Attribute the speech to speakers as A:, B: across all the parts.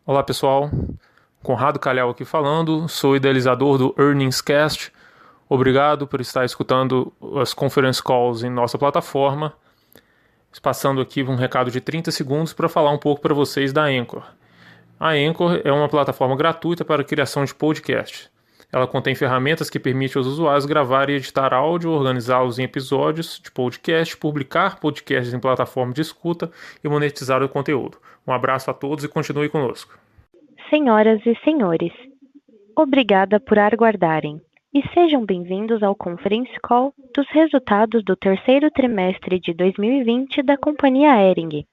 A: Olá pessoal, Conrado Calhau aqui falando, sou idealizador do Earnings Cast. Obrigado por estar escutando as conference calls em nossa plataforma. Passando aqui um recado de 30 segundos para falar um pouco para vocês da Anchor. A Anchor é uma plataforma gratuita para a criação de podcasts. Ela contém ferramentas que permitem aos usuários gravar e editar áudio, organizá-los em episódios de podcast, publicar podcasts em plataforma de escuta e monetizar o conteúdo. Um abraço a todos e continue conosco.
B: Senhoras e senhores, obrigada por aguardarem e sejam bem-vindos ao Conference Call dos resultados do terceiro trimestre de 2020 da Companhia Hering.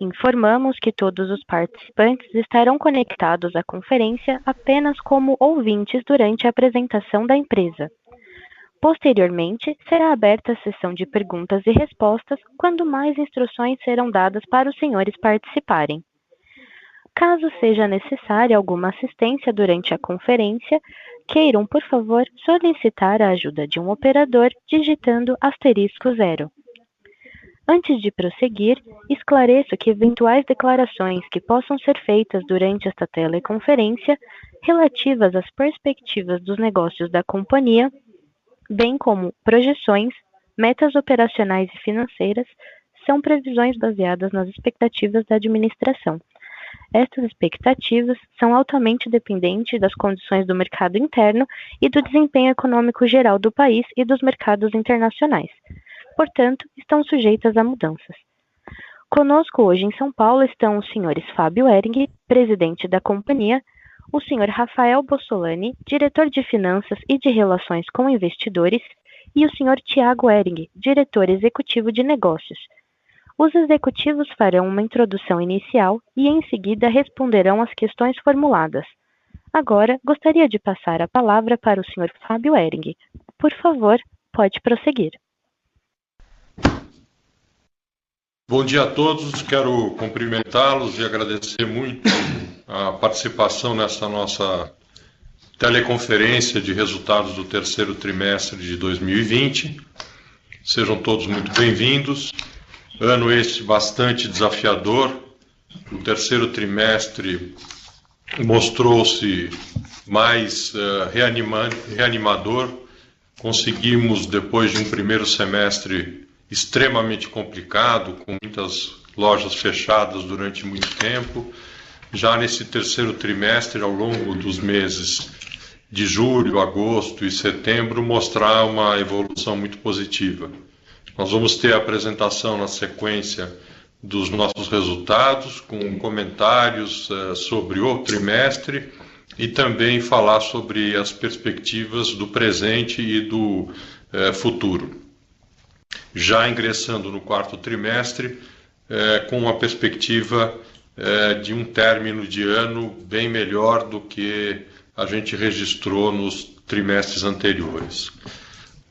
B: Informamos que todos os participantes estarão conectados à conferência apenas como ouvintes durante a apresentação da empresa. Posteriormente, será aberta a sessão de perguntas e respostas, quando mais instruções serão dadas para os senhores participarem. Caso seja necessária alguma assistência durante a conferência, queiram, por favor, solicitar a ajuda de um operador digitando *0. Antes de prosseguir, esclareço que eventuais declarações que possam ser feitas durante esta teleconferência, relativas às perspectivas dos negócios da companhia, bem como projeções, metas operacionais e financeiras, são previsões baseadas nas expectativas da administração. Estas expectativas são altamente dependentes das condições do mercado interno e do desempenho econômico geral do país e dos mercados internacionais. Portanto, estão sujeitas a mudanças. Conosco hoje em São Paulo estão os senhores Fábio Hering, presidente da companhia, o senhor Rafael Bossolani, diretor de Finanças e de Relações com Investidores, e o senhor Tiago Hering, diretor executivo de Negócios. Os executivos farão uma introdução inicial e, em seguida, responderão às questões formuladas. Agora, gostaria de passar a palavra para o senhor Fábio Hering. Por favor, pode prosseguir.
C: Bom dia a todos, quero cumprimentá-los e agradecer muito a participação nessa nossa teleconferência de resultados do terceiro trimestre de 2020. Sejam todos muito bem-vindos. Ano este bastante desafiador. O terceiro trimestre mostrou-se mais reanimador. Conseguimos, depois de um primeiro semestre extremamente complicado, com muitas lojas fechadas durante muito tempo, já nesse terceiro trimestre, ao longo dos meses de julho, agosto e setembro, mostrar uma evolução muito positiva. Nós vamos ter a apresentação na sequência dos nossos resultados, com comentários sobre o trimestre e também falar sobre as perspectivas do presente e do futuro. Já ingressando no quarto trimestre, com a perspectiva de um término de ano bem melhor do que a gente registrou nos trimestres anteriores.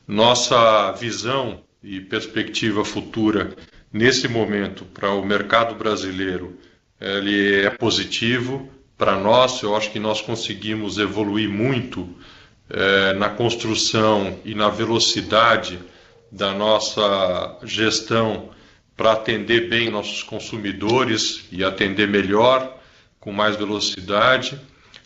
C: Nossa visão e perspectiva futura nesse momento para o mercado brasileiro, ele é positivo para nós. Eu acho que nós conseguimos evoluir muito na construção e na velocidade da nossa gestão para atender bem nossos consumidores e atender melhor, com mais velocidade.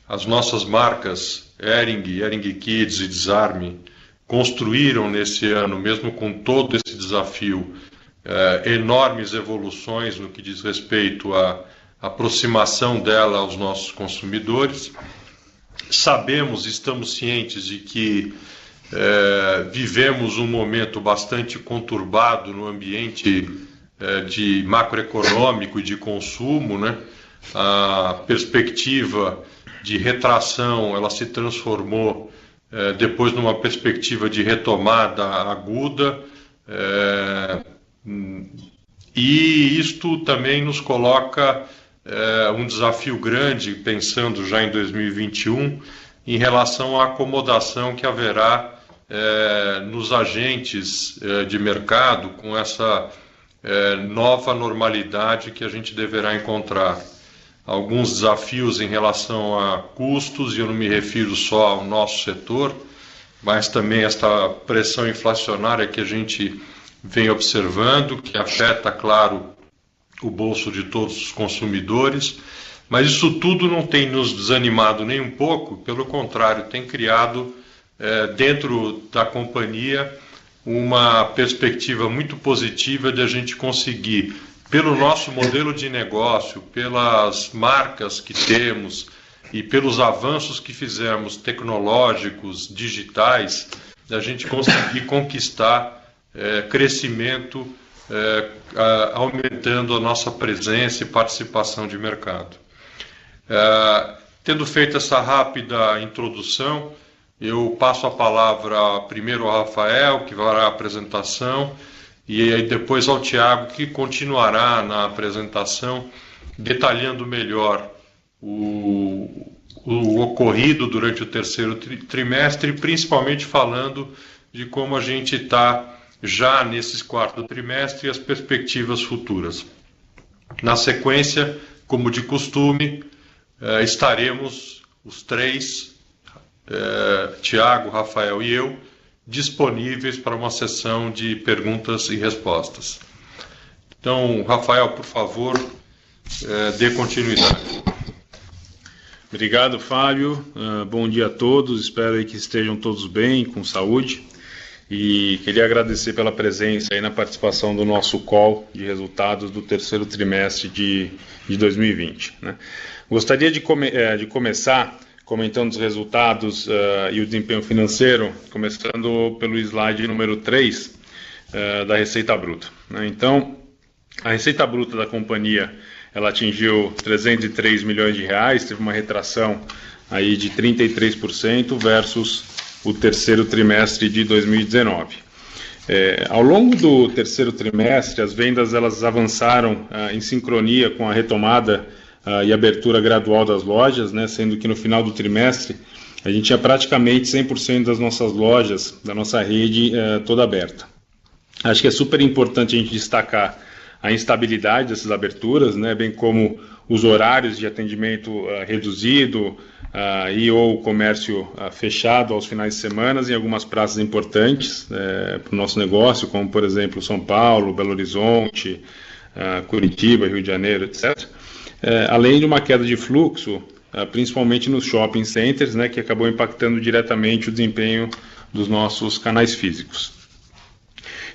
C: As nossas marcas Hering Kids e Desarme construíram nesse ano, mesmo com todo esse desafio, enormes evoluções no que diz respeito à aproximação dela aos nossos consumidores. Sabemos, estamos cientes de que vivemos um momento bastante conturbado no ambiente de macroeconômico e de consumo, né? A perspectiva de retração, ela se transformou depois numa perspectiva de retomada aguda, e isto também nos coloca um desafio grande, pensando já em 2021, em relação à acomodação que haverá nos agentes de mercado com essa nova normalidade que a gente deverá encontrar. Alguns desafios em relação a custos, e eu não me refiro só ao nosso setor, mas também esta pressão inflacionária que a gente vem observando, que afeta, claro, o bolso de todos os consumidores, Mas isso tudo não tem nos desanimado nem um pouco, pelo contrário, tem criado dentro da companhia uma perspectiva muito positiva de a gente conseguir, pelo nosso modelo de negócio, pelas marcas que temos e pelos avanços que fizemos tecnológicos, digitais, a gente conseguir conquistar crescimento, aumentando a nossa presença e participação de mercado. Tendo feito essa rápida introdução, eu passo a palavra primeiro ao Rafael, que fará a apresentação, e aí depois ao Tiago, que continuará na apresentação, detalhando melhor o ocorrido durante o terceiro trimestre, principalmente falando de como a gente está já nesses quarto trimestre e as perspectivas futuras. Na sequência, como de costume, estaremos os três, Tiago, Rafael e eu, disponíveis para uma sessão de perguntas e respostas. Então, Rafael, por favor, dê continuidade.
D: Obrigado, Fábio. Bom dia a todos. Espero aí que estejam todos bem, com saúde. E queria agradecer pela presença aí na participação do nosso call de resultados do terceiro trimestre de 2020. Né? Gostaria de começar comentando os resultados e o desempenho financeiro, começando pelo slide número 3 da Receita Bruta. Né? Então, a Receita Bruta da companhia ela atingiu 303 milhões de reais, teve uma retração aí de 33% versus o terceiro trimestre de 2019. Ao longo do terceiro trimestre, as vendas elas avançaram em sincronia com a retomada e abertura gradual das lojas, né, sendo que no final do trimestre a gente tinha praticamente 100% das nossas lojas, da nossa rede toda aberta. Acho que é super importante a gente destacar a instabilidade dessas aberturas, né, bem como os horários de atendimento reduzido e ou comércio fechado aos finais de semana em algumas praças importantes para o nosso negócio, como por exemplo São Paulo, Belo Horizonte, Curitiba, Rio de Janeiro, etc. Além de uma queda de fluxo, principalmente nos shopping centers, né, que acabou impactando diretamente o desempenho dos nossos canais físicos.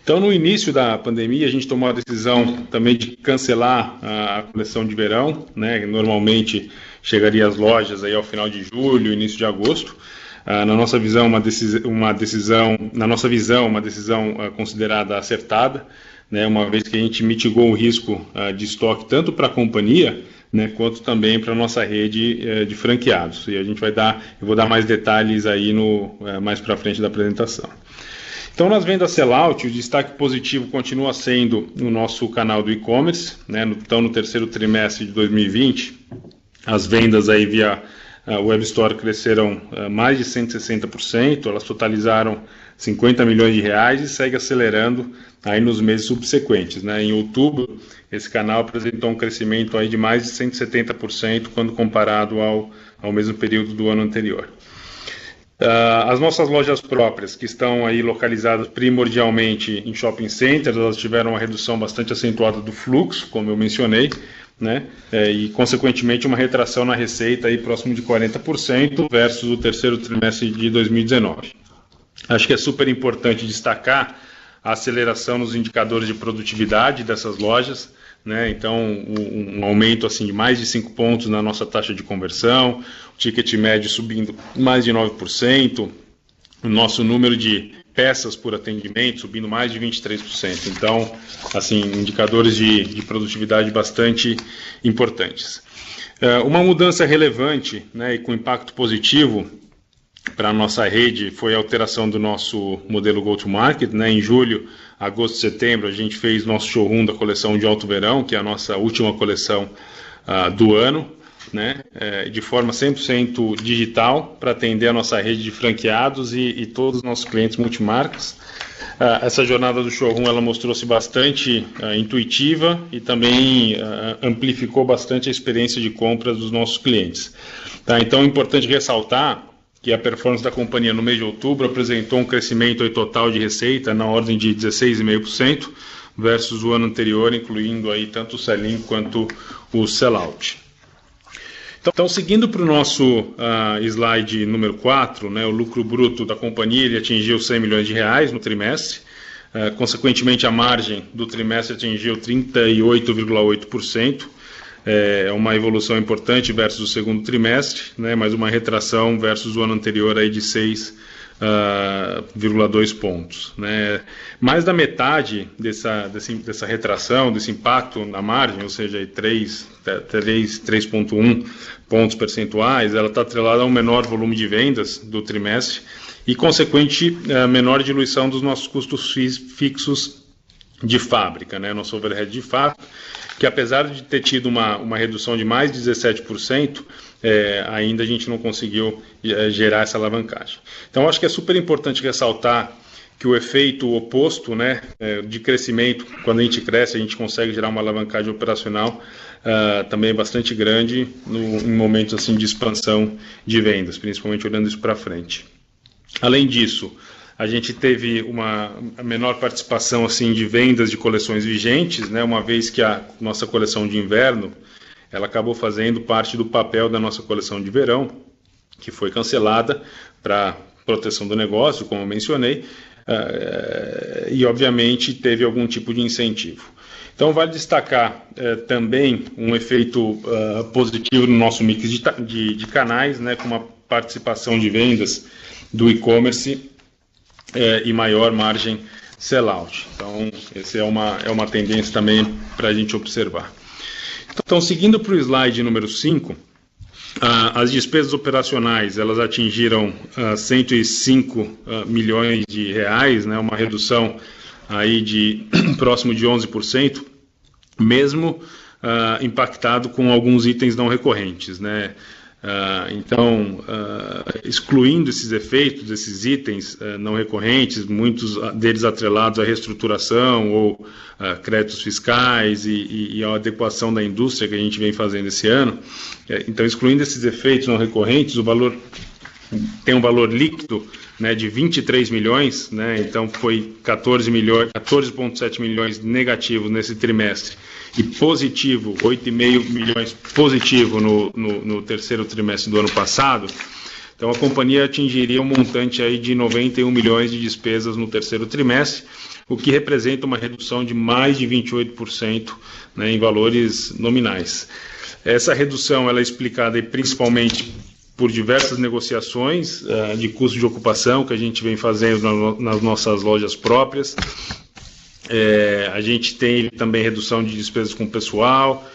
D: Então, no início da pandemia, a gente tomou a decisão também de cancelar a coleção de verão, né, que normalmente chegaria às lojas aí ao final de julho, início de agosto. Na nossa visão, uma decisão considerada acertada, né, uma vez que a gente mitigou o risco de estoque tanto para a companhia, né, quanto também para a nossa rede de franqueados. E eu vou dar mais detalhes aí mais para frente da apresentação. Então, nas vendas sellout, o destaque positivo continua sendo no nosso canal do e-commerce, né? Então, no terceiro trimestre de 2020, as vendas aí via Web Store cresceram mais de 160%, elas totalizaram 50 milhões de reais e segue acelerando aí nos meses subsequentes, né? Em outubro, esse canal apresentou um crescimento aí de mais de 170% quando comparado ao mesmo período do ano anterior. As nossas lojas próprias, que estão aí localizadas primordialmente em shopping centers, elas tiveram uma redução bastante acentuada do fluxo, como eu mencionei, né? E consequentemente uma retração na receita aí próximo de 40% versus o terceiro trimestre de 2019. Acho que é super importante destacar a aceleração nos indicadores de produtividade dessas lojas, né? Então, um aumento assim, de mais de 5 pontos na nossa taxa de conversão, o ticket médio subindo mais de 9%, o nosso número de peças por atendimento subindo mais de 23%. Então, assim, indicadores de produtividade bastante importantes. Uma mudança relevante, né, e com impacto positivo para a nossa rede foi a alteração do nosso modelo go-to-market, né? Em julho, agosto e setembro, a gente fez nosso showroom da coleção de alto verão, que é a nossa última coleção do ano, né? De forma 100% digital, para atender a nossa rede de franqueados e todos os nossos clientes multimarcas. Essa jornada do showroom ela mostrou-se bastante intuitiva e também amplificou bastante a experiência de compras dos nossos clientes. Tá? Então, é importante ressaltar que a performance da companhia no mês de outubro apresentou um crescimento aí total de receita na ordem de 16,5% versus o ano anterior, incluindo aí tanto o sell-in quanto o sell-out. Então, seguindo para o nosso slide número 4, né, o lucro bruto da companhia ele atingiu 100 milhões de reais no trimestre. Consequentemente, a margem do trimestre atingiu 38,8%. É uma evolução importante versus o segundo trimestre, né, mas uma retração versus o ano anterior aí de 6,2 pontos. Né. Mais da metade dessa retração, desse impacto na margem, ou seja, 3,1 pontos percentuais, ela está atrelada a um menor volume de vendas do trimestre e, consequente, menor diluição dos nossos custos fixos de fábrica, né, nosso overhead de fábrica, que apesar de ter tido uma redução de mais de 17%, ainda a gente não conseguiu gerar essa alavancagem. Então, acho que é super importante ressaltar que o efeito oposto, né, de crescimento, quando a gente cresce, a gente consegue gerar uma alavancagem operacional também bastante grande em momentos assim, de expansão de vendas, principalmente olhando isso para frente. Além disso, a gente teve uma menor participação assim, de vendas de coleções vigentes, né, uma vez que a nossa coleção de inverno ela acabou fazendo parte do papel da nossa coleção de verão, que foi cancelada para proteção do negócio, como eu mencionei, e obviamente teve algum tipo de incentivo. Então vale destacar também um efeito positivo no nosso mix de canais, né, com uma participação de vendas do e-commerce e maior margem sell-out. Então, essa é uma tendência também para a gente observar. Então, seguindo para o slide número 5, as despesas operacionais elas atingiram 105 milhões de reais, né, uma redução aí de próximo de 11%, mesmo impactado com alguns itens não recorrentes, né? Então, excluindo esses efeitos, esses itens não recorrentes, muitos deles atrelados à reestruturação ou créditos fiscais e à adequação da indústria que a gente vem fazendo esse ano, então, excluindo esses efeitos não recorrentes, o valor tem um valor líquido, né, de 23 milhões, né, então foi 14,7 milhões negativo nesse trimestre e positivo, 8,5 milhões positivo no terceiro trimestre do ano passado. Então a companhia atingiria um montante aí de 91 milhões de despesas no terceiro trimestre, o que representa uma redução de mais de 28%, né, em valores nominais. Essa redução ela é explicada principalmente por diversas negociações de custo de ocupação que a gente vem fazendo nas nossas lojas próprias. A gente tem também redução de despesas com pessoal,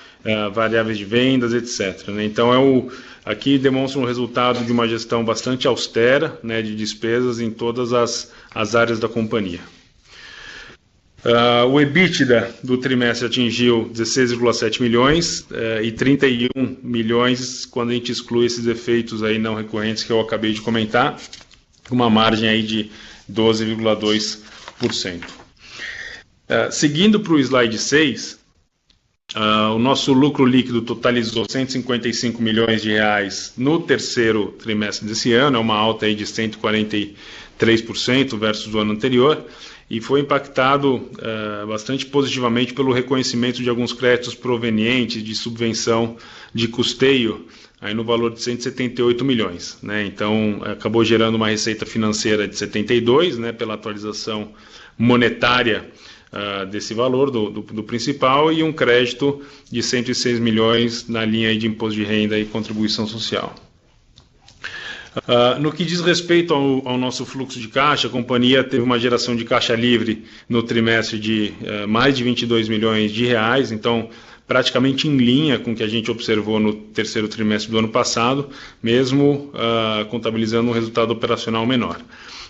D: variáveis de vendas, etc. Né? Então, aqui demonstra um resultado de uma gestão bastante austera, né, de despesas em todas as áreas da companhia. O EBITDA do trimestre atingiu 16,7 milhões e 31 milhões quando a gente exclui esses efeitos aí não recorrentes que eu acabei de comentar, uma margem aí de 12,2%. Seguindo para o slide 6, o nosso lucro líquido totalizou 155 milhões de reais no terceiro trimestre desse ano, é uma alta aí de 143% versus o ano anterior, e foi impactado bastante positivamente pelo reconhecimento de alguns créditos provenientes de subvenção de custeio, aí no valor de 178 milhões. Né? Então, acabou gerando uma receita financeira de 72, né, pela atualização monetária desse valor do principal, e um crédito de 106 milhões na linha aí de imposto de renda e contribuição social. No que diz respeito ao nosso fluxo de caixa, a companhia teve uma geração de caixa livre no trimestre de mais de 22 milhões de reais, então praticamente em linha com o que a gente observou no terceiro trimestre do ano passado, mesmo contabilizando um resultado operacional menor.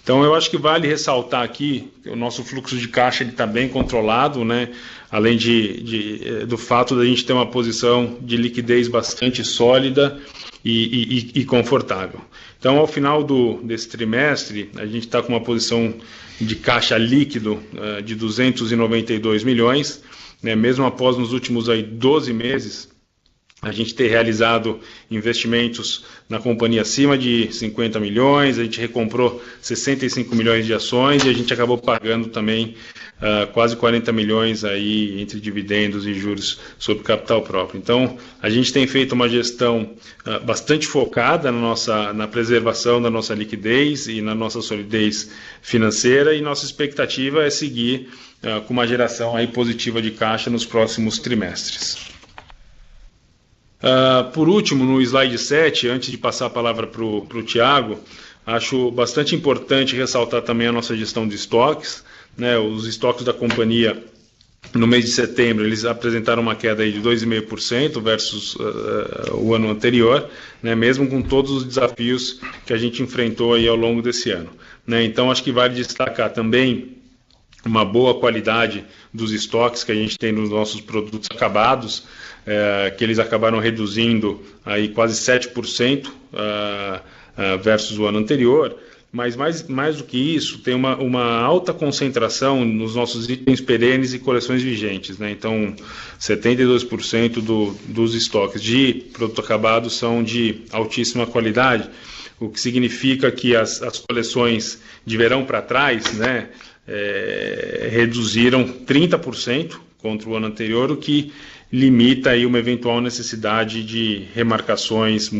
D: Então, eu acho que vale ressaltar aqui que o nosso fluxo de caixa está bem controlado, né? Além do fato de a gente ter uma posição de liquidez bastante sólida e confortável. Então, ao final desse trimestre, a gente está com uma posição de caixa líquido de 292 milhões, né? Mesmo após nos últimos 12 meses a gente ter realizado investimentos na companhia acima de 50 milhões, a gente recomprou 65 milhões de ações e a gente acabou pagando também quase 40 milhões aí entre dividendos e juros sobre capital próprio. Então, a gente tem feito uma gestão bastante focada na preservação da nossa liquidez e na nossa solidez financeira, e nossa expectativa é seguir com uma geração aí positiva de caixa nos próximos trimestres. Por último, no slide 7, antes de passar a palavra para o Thiago, acho bastante importante ressaltar também a nossa gestão de estoques, né? Os estoques da companhia, no mês de setembro, eles apresentaram uma queda aí de 2,5% versus o ano anterior, né? Mesmo com todos os desafios que a gente enfrentou aí ao longo desse ano, né? Então, acho que vale destacar também uma boa qualidade dos estoques que a gente tem nos nossos produtos acabados, que eles acabaram reduzindo aí quase 7% versus o ano anterior, mas mais do que isso, tem uma alta concentração nos nossos itens perenes e coleções vigentes, né? Então, 72% dos estoques de produto acabado são de altíssima qualidade, o que significa que as coleções de verão para trás, né, reduziram 30% contra o ano anterior, o que limita aí uma eventual necessidade de remarcações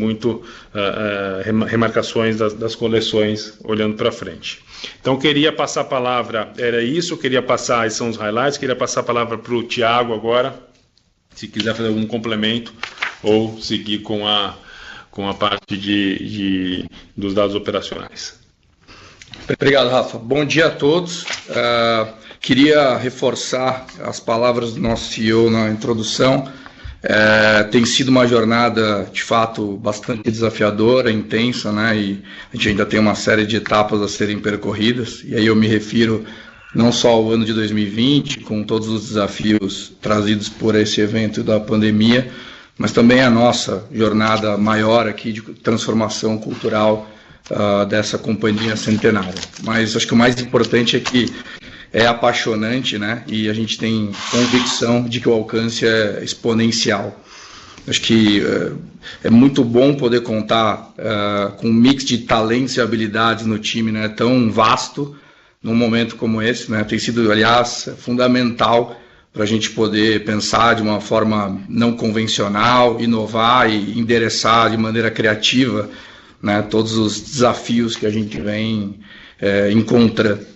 D: remarcações das coleções olhando para frente. Então, queria passar a palavra, esses são os highlights, queria passar a palavra para o Thiago agora, se quiser fazer algum complemento ou seguir com a parte dos dados operacionais.
E: Obrigado, Rafa. Bom dia a todos. Queria reforçar as palavras do nosso CEO na introdução. Tem sido uma jornada, de fato, bastante desafiadora, intensa, né? E a gente ainda tem uma série de etapas a serem percorridas. E aí eu me refiro não só ao ano de 2020, com todos os desafios trazidos por esse evento da pandemia, mas também a nossa jornada maior aqui de transformação cultural dessa companhia centenária. Mas acho que o mais importante é que é apaixonante, né? E a gente tem convicção de que o alcance é exponencial. Acho que é muito bom poder contar com um mix de talentos e habilidades no time, né, tão vasto num momento como esse, né? Tem sido, aliás, fundamental para a gente poder pensar de uma forma não convencional, inovar e endereçar de maneira criativa, né, todos os desafios que a gente vem encontrando.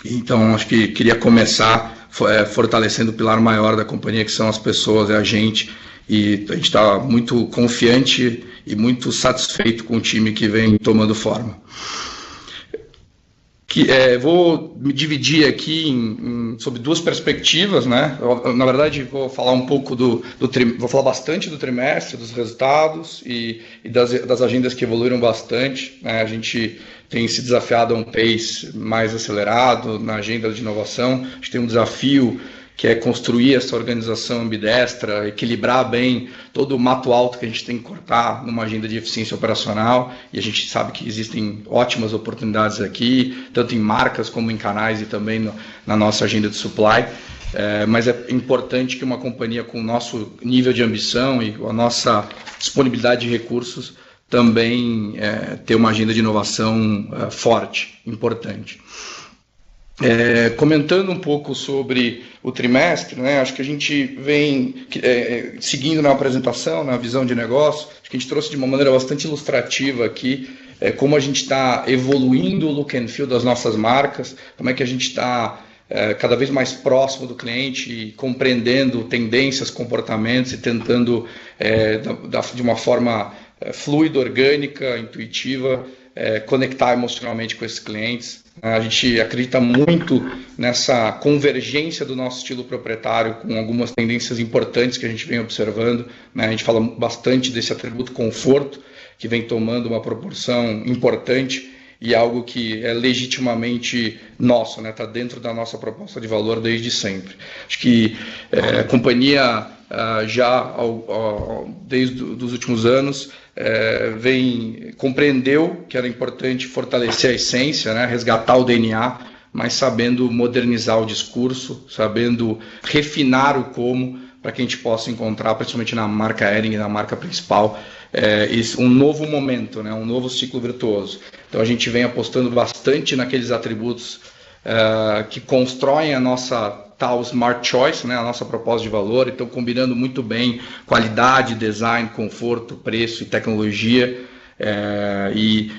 E: Então, acho que queria começar fortalecendo o pilar maior da companhia, que são as pessoas, a gente, e a gente está muito confiante e muito satisfeito com o time que vem tomando forma. Vou me dividir aqui sobre duas perspectivas, né? Na verdade, vou falar um pouco vou falar bastante do trimestre, dos resultados e das agendas que evoluíram bastante, né? A gente tem se desafiado a um pace mais acelerado na agenda de inovação. A gente tem um desafio que é construir essa organização ambidestra, equilibrar bem todo o mato alto que a gente tem que cortar numa agenda de eficiência operacional, e a gente sabe que existem ótimas oportunidades aqui, tanto em marcas como em canais e também na nossa agenda de supply, mas é importante que uma companhia com o nosso nível de ambição e a nossa disponibilidade de recursos também tenha uma agenda de inovação forte, importante. Comentando um pouco sobre o trimestre, né, acho que a gente vem seguindo na apresentação, na visão de negócio, acho que a gente trouxe de uma maneira bastante ilustrativa aqui como a gente está evoluindo o look and feel das nossas marcas, como é que a gente está cada vez mais próximo do cliente e compreendendo tendências, comportamentos e tentando de uma forma fluida, orgânica, intuitiva, conectar emocionalmente com esses clientes. A gente acredita muito nessa convergência do nosso estilo proprietário com algumas tendências importantes que a gente vem observando, né? A gente fala bastante desse atributo conforto, que vem tomando uma proporção importante e algo que é legitimamente nosso, né? Está dentro da nossa proposta de valor desde sempre. Acho que a companhia desde os últimos anos, compreendeu que era importante fortalecer a essência, né, resgatar o DNA, mas sabendo modernizar o discurso, sabendo refinar o como, para que a gente possa encontrar, principalmente na marca Hering, na marca principal, um novo momento, né, um novo ciclo virtuoso. Então a gente vem apostando bastante naqueles atributos que constroem a nossa tal Smart Choice, né, a nossa proposta de valor, então combinando muito bem qualidade, design, conforto, preço e tecnologia. E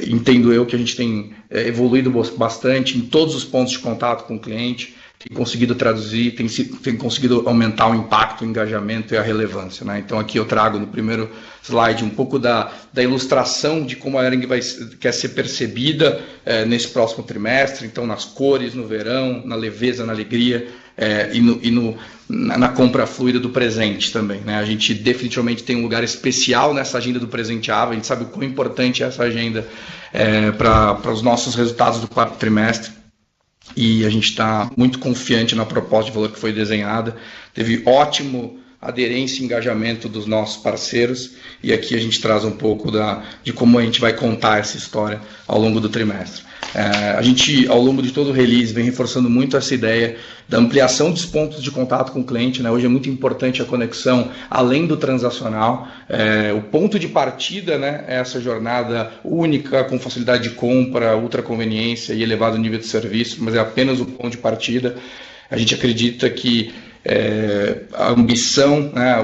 E: entendo eu que a gente tem evoluído bastante em todos os pontos de contato com o cliente, tem conseguido traduzir, tem conseguido aumentar o impacto, o engajamento e a relevância, né? Então aqui eu trago no primeiro slide um pouco da ilustração de como a Hering quer ser percebida nesse próximo trimestre, então nas cores, no verão, na leveza, na alegria na compra fluida do presente também, né? A gente definitivamente tem um lugar especial nessa agenda do presenteável, a gente sabe o quão importante é essa agenda para os nossos resultados do quarto trimestre. E a gente está muito confiante na proposta de valor que foi desenhada. Teve ótimo aderência e engajamento dos nossos parceiros, e aqui a gente traz um pouco de como a gente vai contar essa história ao longo do trimestre. A gente, ao longo de todo o release, vem reforçando muito essa ideia da ampliação dos pontos de contato com o cliente, né? Hoje é muito importante a conexão além do transacional. O ponto de partida, né, é essa jornada única, com facilidade de compra, ultra conveniência e elevado nível de serviço, mas é apenas o ponto de partida. A gente acredita que a ambição, né,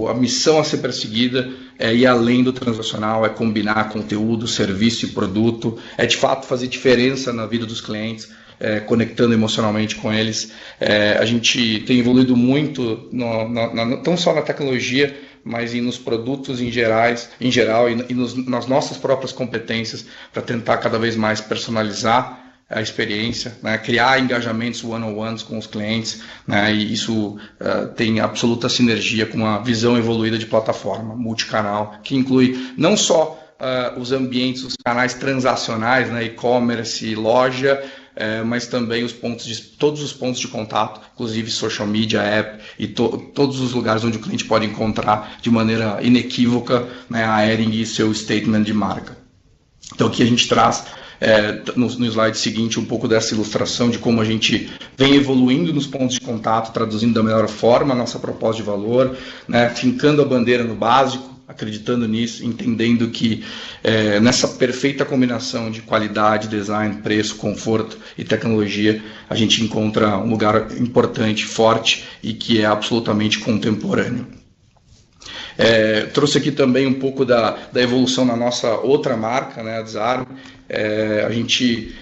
E: a missão a ser perseguida é ir além do transacional, é combinar conteúdo, serviço e produto, é de fato fazer diferença na vida dos clientes, conectando emocionalmente com eles. A gente tem evoluído muito, não só na tecnologia, mas nos produtos em geral e nas nossas próprias competências, para tentar cada vez mais personalizar a experiência, né, criar engajamentos one-on-ones com os clientes, né, e isso tem absoluta sinergia com uma visão evoluída de plataforma multicanal, que inclui não só os ambientes, os canais transacionais, né, e-commerce, loja, mas também todos os pontos de contato, inclusive social media, app e todos os lugares onde o cliente pode encontrar de maneira inequívoca, né, a Hering e seu statement de marca. Então aqui a gente traz no slide seguinte um pouco dessa ilustração de como a gente vem evoluindo nos pontos de contato, traduzindo da melhor forma a nossa proposta de valor, né, fincando a bandeira no básico, acreditando nisso, entendendo que nessa perfeita combinação de qualidade, design, preço, conforto e tecnologia, a gente encontra um lugar importante, forte e que é absolutamente contemporâneo. Trouxe aqui também um pouco da evolução na nossa outra marca, né, a Desarme. A gente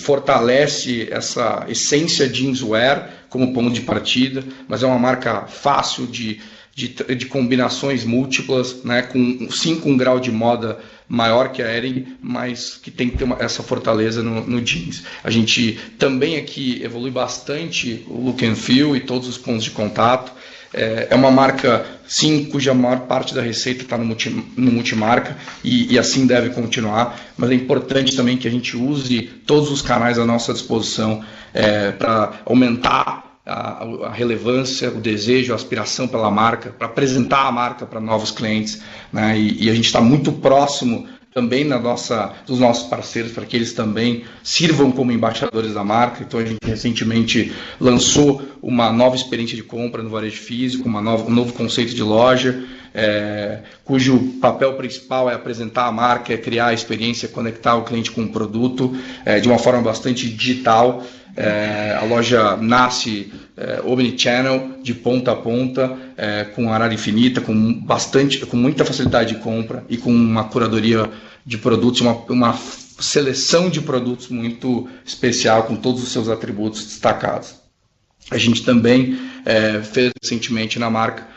E: fortalece essa essência jeanswear como ponto de partida, mas é uma marca fácil de combinações múltiplas, né, com um grau de moda maior que a Hering, mas que tem que ter essa fortaleza no jeans. A gente também aqui evolui bastante o look and feel e todos os pontos de contato. É uma marca, sim, cuja maior parte da receita está no multimarca e assim deve continuar, mas é importante também que a gente use todos os canais à nossa disposição para aumentar a relevância, o desejo, a aspiração pela marca, para apresentar a marca para novos clientes, né? E a gente está muito próximo também dos nossos parceiros, para que eles também sirvam como embaixadores da marca. Então a gente recentemente lançou uma nova experiência de compra no varejo físico, um novo conceito de loja, cujo papel principal é apresentar a marca, é criar a experiência, conectar o cliente com o produto de uma forma bastante digital. A loja nasce omnichannel, de ponta a ponta, com área infinita, com muita facilidade de compra e com uma curadoria de produtos, uma seleção de produtos muito especial, com todos os seus atributos destacados. A gente também fez recentemente na marca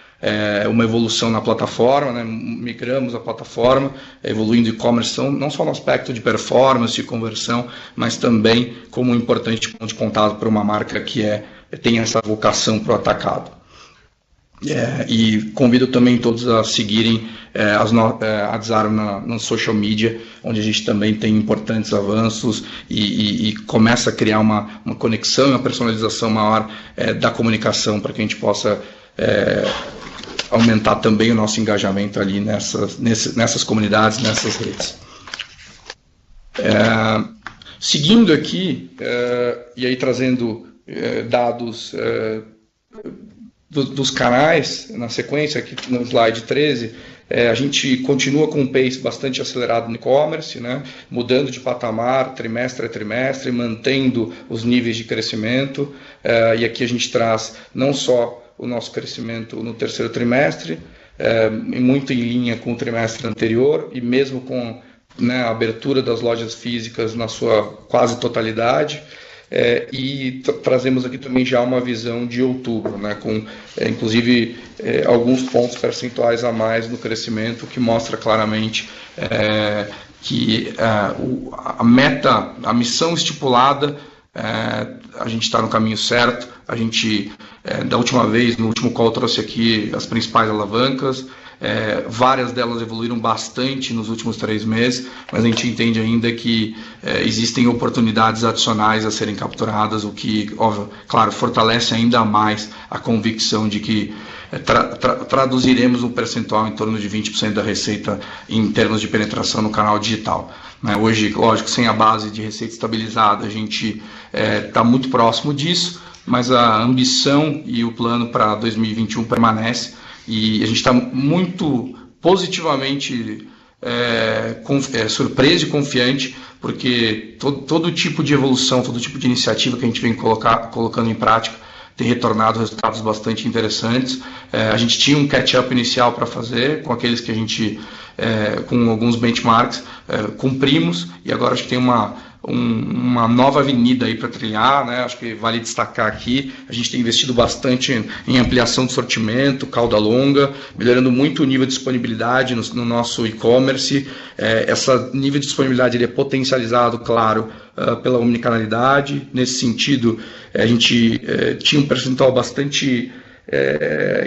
E: uma evolução na plataforma, né? Migramos a plataforma, evoluindo e-commerce não só no aspecto de performance e conversão, mas também como um importante ponto de contato para uma marca que tem essa vocação para o atacado. E convido também todos a seguirem a Desarme na social media, onde a gente também tem importantes avanços e começa a criar uma conexão e uma personalização maior da comunicação, para que a gente possa aumentar também o nosso engajamento ali nessas comunidades, nessas redes. Seguindo aqui, e aí trazendo dados dos canais, na sequência aqui no slide 13, a gente continua com um pace bastante acelerado no e-commerce, né? Mudando de patamar trimestre a trimestre, mantendo os níveis de crescimento, e aqui a gente traz não só o nosso crescimento no terceiro trimestre, muito em linha com o trimestre anterior, e mesmo com, né, a abertura das lojas físicas na sua quase totalidade, e trazemos aqui também já uma visão de outubro, né, com inclusive alguns pontos percentuais a mais no crescimento, que mostra claramente que a meta, a missão estipulada, a gente está no caminho certo. A gente, da última vez, no último call, trouxe aqui as principais alavancas. Várias delas evoluíram bastante nos últimos 3 meses, mas a gente entende ainda que existem oportunidades adicionais a serem capturadas, o que, óbvio, claro, fortalece ainda mais a convicção de que traduziremos um percentual em torno de 20% da receita em termos de penetração no canal digital. Hoje, lógico, sem a base de receita estabilizada, a gente está muito próximo disso, mas a ambição e o plano para 2021 permanece. E a gente está muito positivamente surpreso e confiante, porque todo tipo de evolução, todo tipo de iniciativa que a gente vem colocando em prática tem retornado resultados bastante interessantes. A gente tinha um catch-up inicial para fazer com aqueles que a gente, com alguns benchmarks, cumprimos, e agora acho que tem uma nova avenida aí para trilhar, né? Acho que vale destacar aqui, a gente tem investido bastante em ampliação de sortimento, cauda longa, melhorando muito o nível de disponibilidade no nosso e-commerce. Esse nível de disponibilidade ele é potencializado, claro, pela omnicanalidade. Nesse sentido, a gente tinha um percentual bastante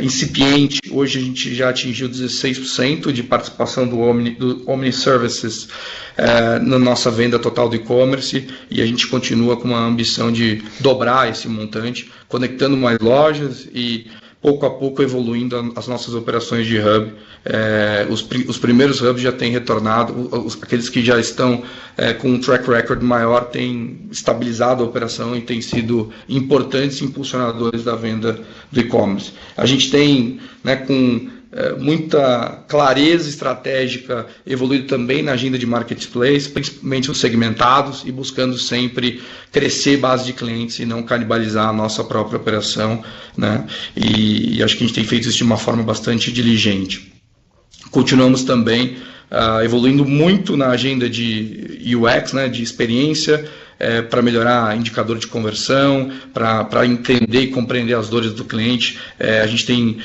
E: incipiente. Hoje a gente já atingiu 16% de participação do Omni Services na nossa venda total do e-commerce, e a gente continua com uma ambição de dobrar esse montante, conectando mais lojas e pouco a pouco evoluindo as nossas operações de hub. Os primeiros hubs já têm retornado, aqueles que já estão com um track record maior têm estabilizado a operação e têm sido importantes impulsionadores da venda do e-commerce. A gente tem, né, com muita clareza estratégica, evoluído também na agenda de marketplace, principalmente os segmentados, e buscando sempre crescer base de clientes e não canibalizar a nossa própria operação, né? E acho que a gente tem feito isso de uma forma bastante diligente. Continuamos também evoluindo muito na agenda de UX, né, de experiência, para melhorar indicador de conversão, para entender e compreender as dores do cliente. A gente tem,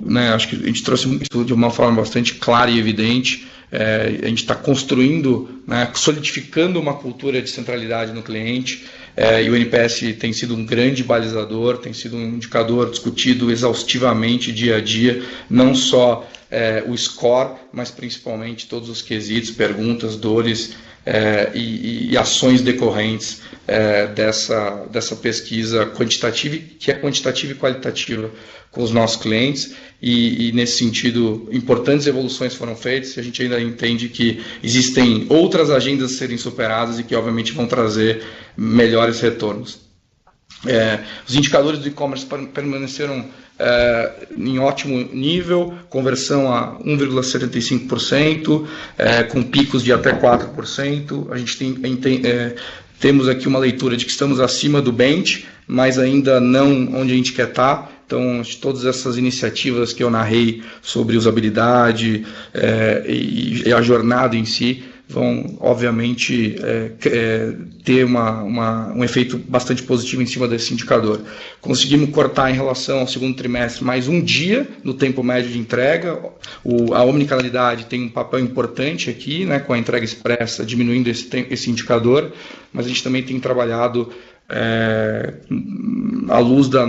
E: né, acho que a gente trouxe isso de uma forma bastante clara e evidente. A gente está construindo, né, solidificando uma cultura de centralidade no cliente, e o NPS tem sido um grande balizador, tem sido um indicador discutido exaustivamente dia a dia, não só o score, mas principalmente todos os quesitos, perguntas, dores e ações decorrentes dessa pesquisa quantitativa, que é quantitativa e qualitativa com os nossos clientes, e nesse sentido importantes evoluções foram feitas, e a gente ainda entende que existem outras agendas a serem superadas e que obviamente vão trazer melhores retornos. Os indicadores do e-commerce permaneceram em ótimo nível, conversão a 1,75%, com picos de até 4%. A gente temos aqui uma leitura de que estamos acima do bench, mas ainda não onde a gente quer estar. Então, todas essas iniciativas que eu narrei sobre usabilidade e a jornada em si vão, obviamente, ter um efeito bastante positivo em cima desse indicador. Conseguimos cortar em relação ao segundo trimestre mais um dia no tempo médio de entrega. A omnicanalidade tem um papel importante aqui, né, com a entrega expressa, diminuindo esse indicador, mas a gente também tem trabalhado à luz do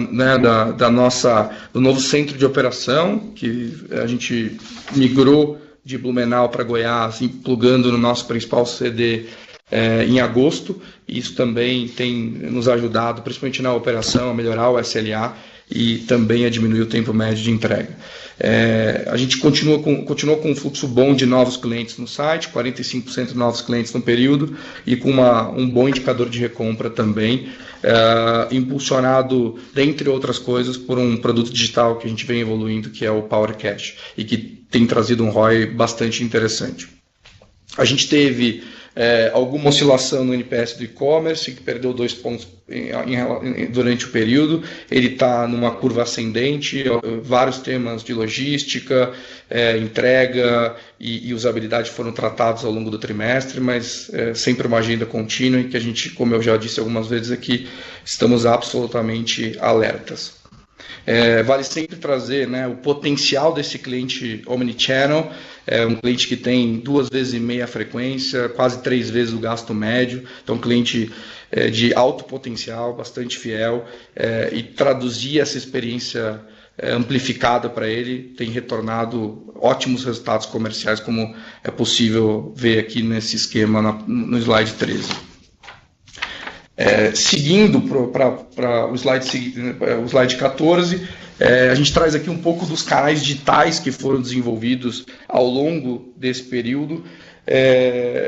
E: novo centro de operação, que a gente migrou de Blumenau para Goiás, plugando no nosso principal CD em agosto, e isso também tem nos ajudado, principalmente na operação, a melhorar o SLA e também a diminuir o tempo médio de entrega. A gente continua com um fluxo bom de novos clientes no site, 45% de novos clientes no período, e com um bom indicador de recompra também, impulsionado, dentre outras coisas, por um produto digital que a gente vem evoluindo, que é o Power Cash, e que tem trazido um ROI bastante interessante. A gente teve alguma oscilação no NPS do e-commerce, que perdeu 2 pontos durante o período. Ele está numa curva ascendente, vários temas de logística, entrega e usabilidade foram tratados ao longo do trimestre, mas sempre uma agenda contínua, e que a gente, como eu já disse algumas vezes aqui, estamos absolutamente alertas. Vale sempre trazer, né, o potencial desse cliente omnichannel, um cliente que tem 2,5 vezes a frequência, quase 3 vezes o gasto médio, então um cliente de alto potencial, bastante fiel, e traduzir essa experiência amplificada para ele tem retornado ótimos resultados comerciais, como é possível ver aqui nesse esquema no slide 13. Seguindo para o slide 14, a gente traz aqui um pouco dos canais digitais que foram desenvolvidos ao longo desse período,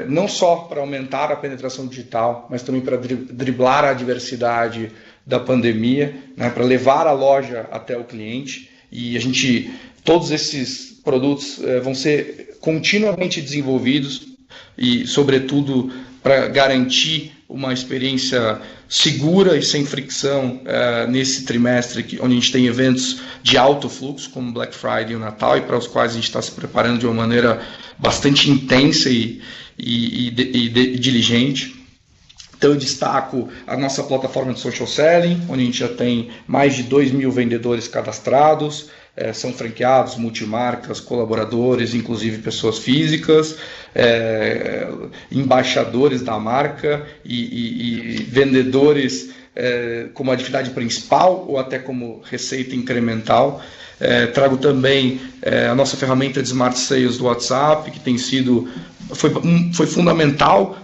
E: não só para aumentar a penetração digital, mas também para driblar a adversidade da pandemia, né, para levar a loja até o cliente. E todos esses produtos vão ser continuamente desenvolvidos e, sobretudo, para garantir uma experiência segura e sem fricção nesse trimestre, onde a gente tem eventos de alto fluxo, como Black Friday e o Natal, e para os quais a gente está se preparando de uma maneira bastante intensa e diligente. Então, eu destaco a nossa plataforma de social selling, onde a gente já tem mais de 2.000 vendedores cadastrados, são franqueados, multimarcas, colaboradores, inclusive pessoas físicas, embaixadores da marca e vendedores como atividade principal ou até como receita incremental. Trago também a nossa ferramenta de Smart Sales do WhatsApp, que foi fundamental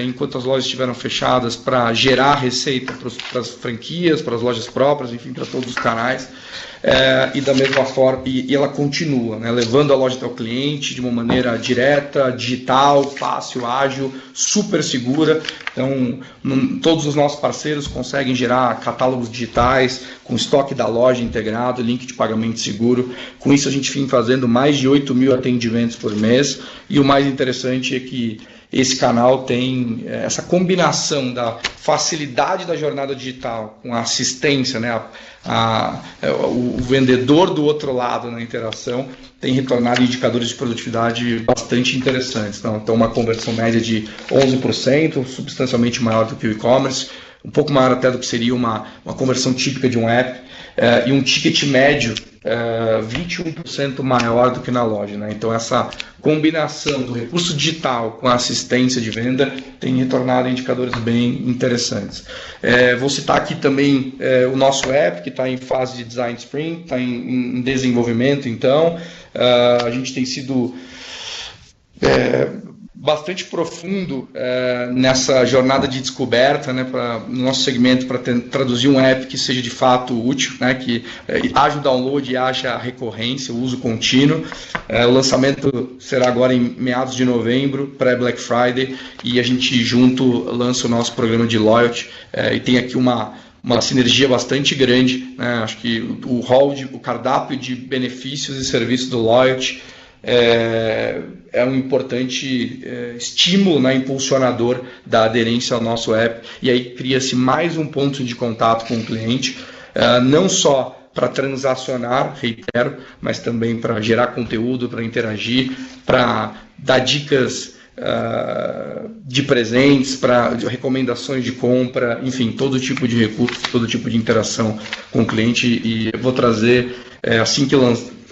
E: enquanto as lojas estiveram fechadas para gerar receita para as franquias, para as lojas próprias, enfim, para todos os canais. E da mesma forma, e ela continua, né, levando a loja até o cliente de uma maneira direta, digital, fácil, ágil, super segura. Então, todos os nossos parceiros conseguem gerar catálogos digitais com estoque da loja integrado, link de pagamento seguro. Com isso, a gente vem fazendo mais de 8.000 atendimentos por mês. E o mais interessante é que esse canal tem essa combinação da facilidade da jornada digital com a assistência, né, o vendedor do outro lado na interação tem retornado indicadores de produtividade bastante interessantes. Então, uma conversão média de 11%, substancialmente maior do que o e-commerce, um pouco maior até do que seria uma conversão típica de um app, e um ticket médio 21% maior do que na loja, né? Então, essa combinação do recurso digital com a assistência de venda tem retornado indicadores bem interessantes. Vou citar aqui também o nosso app, que está em fase de design sprint, está em desenvolvimento. Então, a gente tem sido bastante profundo nessa jornada de descoberta, né, no nosso segmento, para traduzir um app que seja de fato útil, né, que haja o download e haja a recorrência, o uso contínuo. O lançamento será agora em meados de novembro, pré-Black Friday, e a gente junto lança o nosso programa de loyalty, e tem aqui uma sinergia bastante grande, né? Acho que o cardápio de benefícios e serviços do loyalty é um importante estímulo, né, impulsionador da aderência ao nosso app, e aí cria-se mais um ponto de contato com o cliente, não só para transacionar, reitero, mas também para gerar conteúdo, para interagir, para dar dicas de presentes, para recomendações de compra, enfim, todo tipo de recurso, todo tipo de interação com o cliente, e vou trazer assim que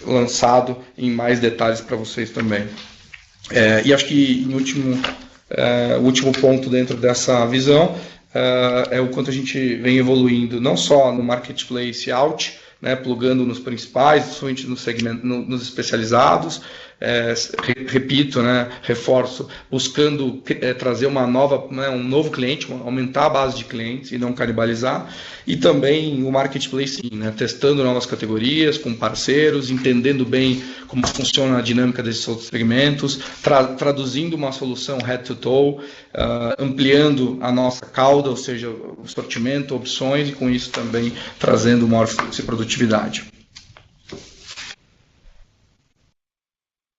E: lançado em mais detalhes para vocês também. E acho que o último ponto dentro dessa visão é o quanto a gente vem evoluindo, não só no marketplace out, né, plugando nos principais, principalmente no segmento, nos especializados, repito, né, reforço, buscando trazer um novo cliente, aumentar a base de clientes e não canibalizar, e também o marketplace, né, testando novas categorias com parceiros, entendendo bem como funciona a dinâmica desses outros segmentos, traduzindo uma solução head to toe, ampliando a nossa cauda, ou seja, o sortimento, opções, e com isso também trazendo maior fluxo e produtividade.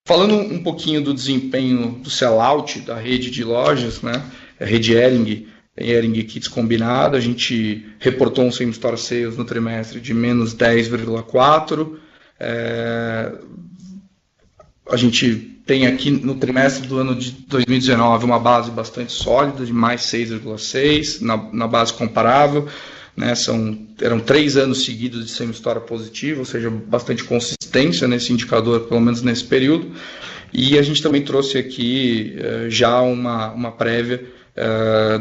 E: Falando um pouquinho do desempenho do sellout da rede de lojas, né, a rede Hering Kits combinado, a gente reportou um same store sales no trimestre de menos 10,4%. A gente tem aqui no trimestre do ano de 2019 uma base bastante sólida, de mais 6,6% na base comparável. Né, eram 3 anos seguidos de same store positivo, ou seja, bastante consistência nesse indicador, pelo menos nesse período. E a gente também trouxe aqui já uma prévia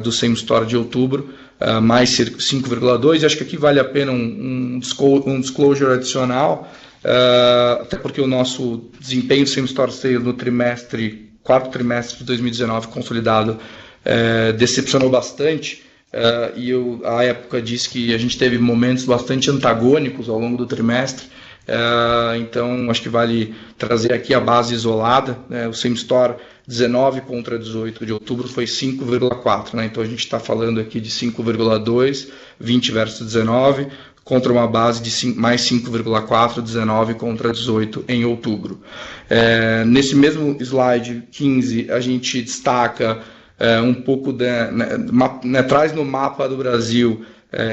E: do same store de outubro, mais 5,2%. Acho que aqui vale a pena um disclosure adicional, até porque o nosso desempenho do same store sales no quarto trimestre de 2019 consolidado decepcionou bastante. E eu, à época, disse que a gente teve momentos bastante antagônicos ao longo do trimestre, então acho que vale trazer aqui a base isolada, né? O same store 19 contra 18 de outubro foi 5,4, né? Então a gente está falando aqui de 5,2, 20 versus 19, contra uma base de mais 5,4, 19 contra 18 em outubro. Nesse mesmo slide 15, a gente destaca um pouco, traz no mapa do Brasil,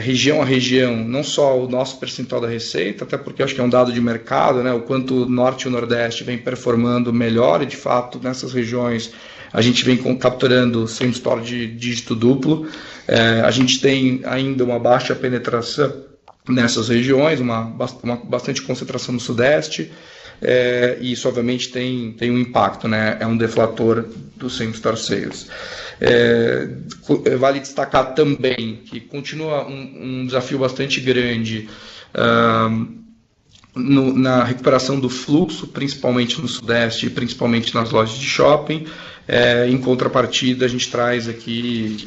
E: região a região, não só o nosso percentual da receita, até porque acho que é um dado de mercado, né, o quanto o Norte e o Nordeste vem performando melhor, e de fato nessas regiões a gente vem capturando same store de dígito duplo. A gente tem ainda uma baixa penetração nessas regiões, uma bastante concentração no Sudeste, e isso obviamente tem um impacto, né? É um deflator do same store sales. Vale destacar também que continua um desafio bastante grande na recuperação do fluxo, principalmente no Sudeste e principalmente nas lojas de shopping. Em contrapartida, a gente traz aqui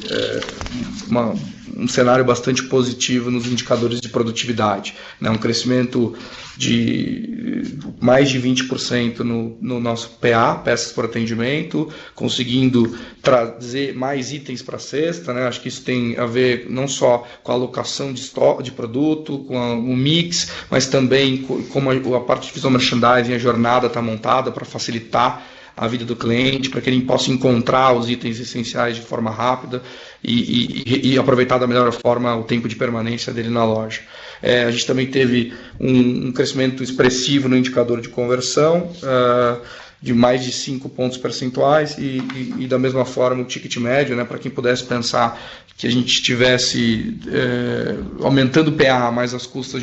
E: um cenário bastante positivo nos indicadores de produtividade, né? Um crescimento de mais de 20% no nosso PA, peças por atendimento, conseguindo trazer mais itens para a cesta, né? Acho que isso tem a ver não só com a alocação de estoque de produto, com o mix, mas também com como a parte de visual merchandising, a jornada está montada para facilitar a vida do cliente, para que ele possa encontrar os itens essenciais de forma rápida e aproveitar da melhor forma o tempo de permanência dele na loja. A gente também teve um crescimento expressivo no indicador de conversão, de mais de 5 pontos percentuais, e da mesma forma o ticket médio, né, para quem pudesse pensar que a gente estivesse aumentando o PA, mas às custas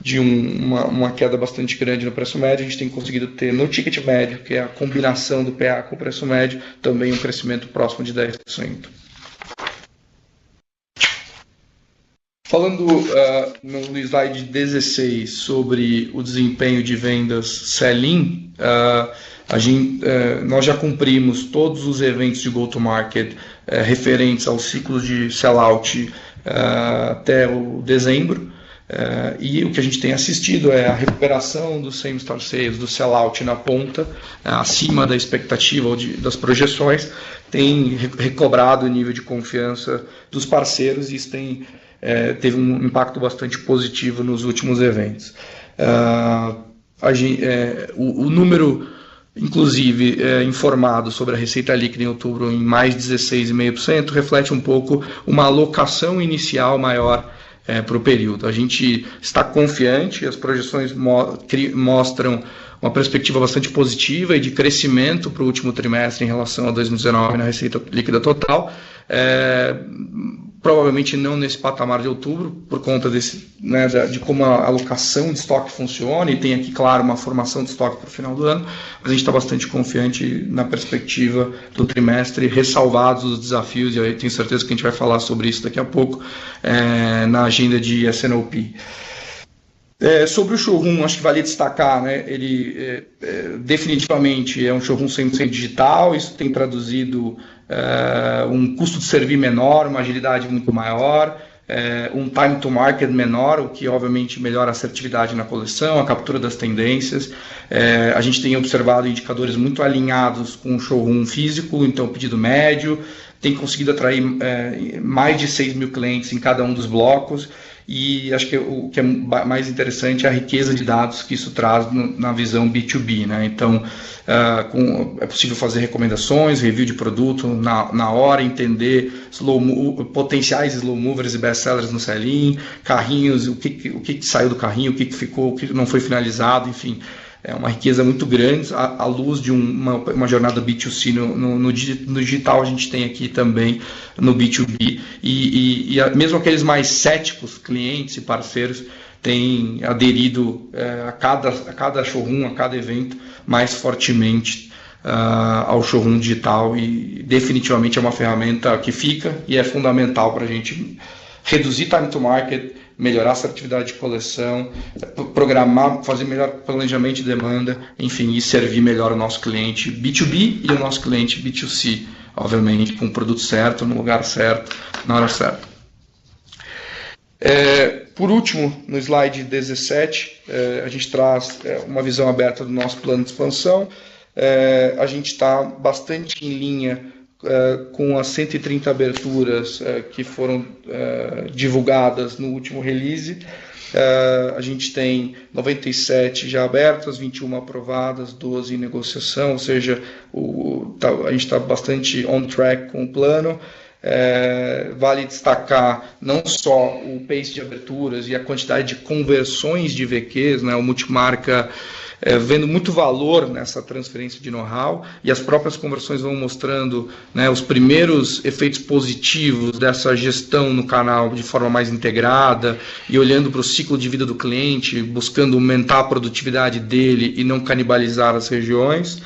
E: de uma queda bastante grande no preço médio, a gente tem conseguido ter no ticket médio, que é a combinação do PA com o preço médio, também um crescimento próximo de 10%. Falando no slide 16 sobre o desempenho de vendas sell-in, nós já cumprimos todos os eventos de go-to-market referentes ao ciclo de sell-out até o dezembro. E o que a gente tem assistido é a recuperação do same store sales, do sell-out na ponta, acima da expectativa ou das projeções, tem recobrado o nível de confiança dos parceiros, e isso teve um impacto bastante positivo nos últimos eventos. O número, inclusive, informado sobre a receita líquida em outubro em mais 16,5%, reflete um pouco uma alocação inicial maior para o período. A gente está confiante, as projeções mostram uma perspectiva bastante positiva e de crescimento para o último trimestre em relação a 2019 na receita líquida total. Provavelmente não nesse patamar de outubro, por conta de como a alocação de estoque funciona, e tem aqui, claro, uma formação de estoque para o final do ano, mas a gente está bastante confiante na perspectiva do trimestre, ressalvados os desafios, e eu tenho certeza que a gente vai falar sobre isso daqui a pouco, na agenda de S&OP. Sobre o showroom, acho que vale destacar, né, ele definitivamente é um showroom 100% digital, isso tem traduzido um custo de servir menor, uma agilidade muito maior, um time to market menor, o que obviamente melhora a assertividade na coleção, a captura das tendências. A gente tem observado indicadores muito alinhados com o showroom físico, então pedido médio, tem conseguido atrair mais de 6 mil clientes em cada um dos blocos. E acho que o que é mais interessante é a riqueza de dados que isso traz na visão B2B, né? Então, é possível fazer recomendações, review de produto na hora, entender potenciais slow movers e best sellers no sell-in, carrinhos, o que saiu do carrinho, o que ficou, o que não foi finalizado, enfim. É uma riqueza muito grande, à luz de uma jornada B2C no digital, a gente tem aqui também no B2B, e mesmo aqueles mais céticos, clientes e parceiros, têm aderido a cada showroom, a cada evento, mais fortemente ao showroom digital, e definitivamente é uma ferramenta que fica e é fundamental para a gente reduzir time to market, melhorar a assertividade de coleção, programar, fazer melhor planejamento de demanda, enfim, e servir melhor o nosso cliente B2B e o nosso cliente B2C, obviamente, com o produto certo, no lugar certo, na hora certa. Por último, no slide 17, a gente traz uma visão aberta do nosso plano de expansão. A gente está bastante em linha com as 130 aberturas que foram divulgadas no último release. A gente tem 97 já abertas, 21 aprovadas, 12 em negociação, ou seja, a gente está bastante on track com o plano. Vale destacar não só o pace de aberturas e a quantidade de conversões de VQs, né, o multimarca vendo muito valor nessa transferência de know-how, e as próprias conversões vão mostrando, né, os primeiros efeitos positivos dessa gestão no canal de forma mais integrada e olhando para o ciclo de vida do cliente, buscando aumentar a produtividade dele e não canibalizar as regiões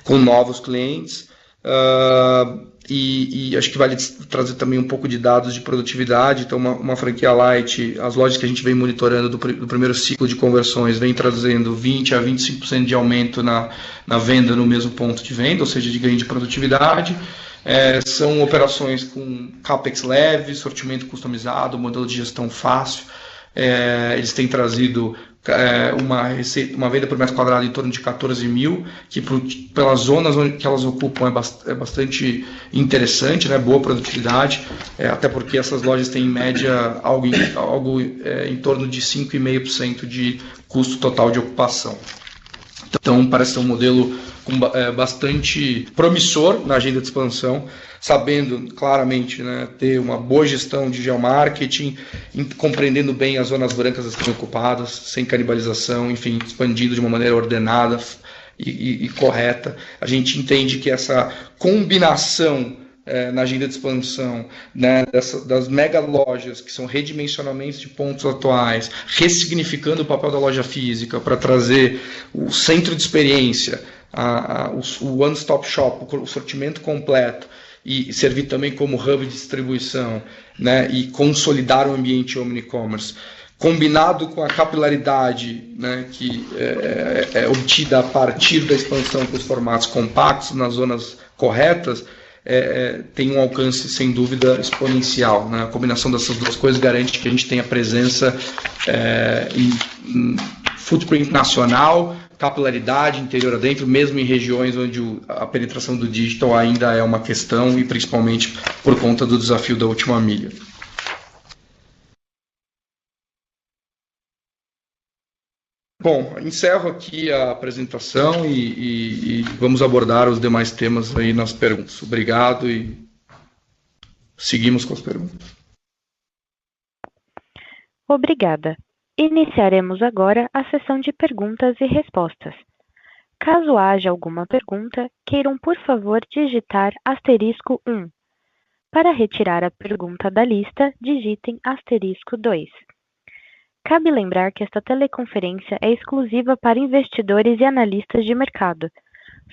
E: com novos clientes. E acho que vale trazer também um pouco de dados de produtividade. Então, uma franquia light, as lojas que a gente vem monitorando do primeiro ciclo de conversões vem trazendo 20% a 25% de aumento na venda no mesmo ponto de venda, ou seja, de ganho de produtividade. São operações com CAPEX leve, sortimento customizado, modelo de gestão fácil. Eles têm trazido uma venda por metro quadrado em torno de 14 mil, que pelas zonas que elas ocupam é bastante interessante, né? Boa produtividade, até porque essas lojas têm em média algo em torno de 5,5% de custo total de ocupação. Então parece ser um modelo bastante promissor na agenda de expansão, sabendo claramente, né, ter uma boa gestão de geomarketing, compreendendo bem as zonas brancas que estão ocupadas, sem canibalização, enfim, expandindo de uma maneira ordenada e correta. A gente entende que essa combinação na agenda de expansão, né, das mega lojas, que são redimensionamentos de pontos atuais, ressignificando o papel da loja física para trazer o centro de experiência, o one-stop shop, o sortimento completo, e servir também como hub de distribuição, né, e consolidar o ambiente omni-commerce, combinado com a capilaridade, né, que é obtida a partir da expansão com os formatos compactos nas zonas corretas, tem um alcance, sem dúvida, exponencial, né? A combinação dessas duas coisas garante que a gente tenha presença em footprint nacional, capilaridade interior adentro, mesmo em regiões onde a penetração do digital ainda é uma questão, e principalmente por conta do desafio da última milha. Bom, encerro aqui a apresentação e vamos abordar os demais temas aí nas perguntas. Obrigado e seguimos com as perguntas.
B: Obrigada. Iniciaremos agora a sessão de perguntas e respostas. Caso haja alguma pergunta, queiram, por favor, digitar *1. Para retirar a pergunta da lista, digitem *2. Cabe lembrar que esta teleconferência é exclusiva para investidores e analistas de mercado.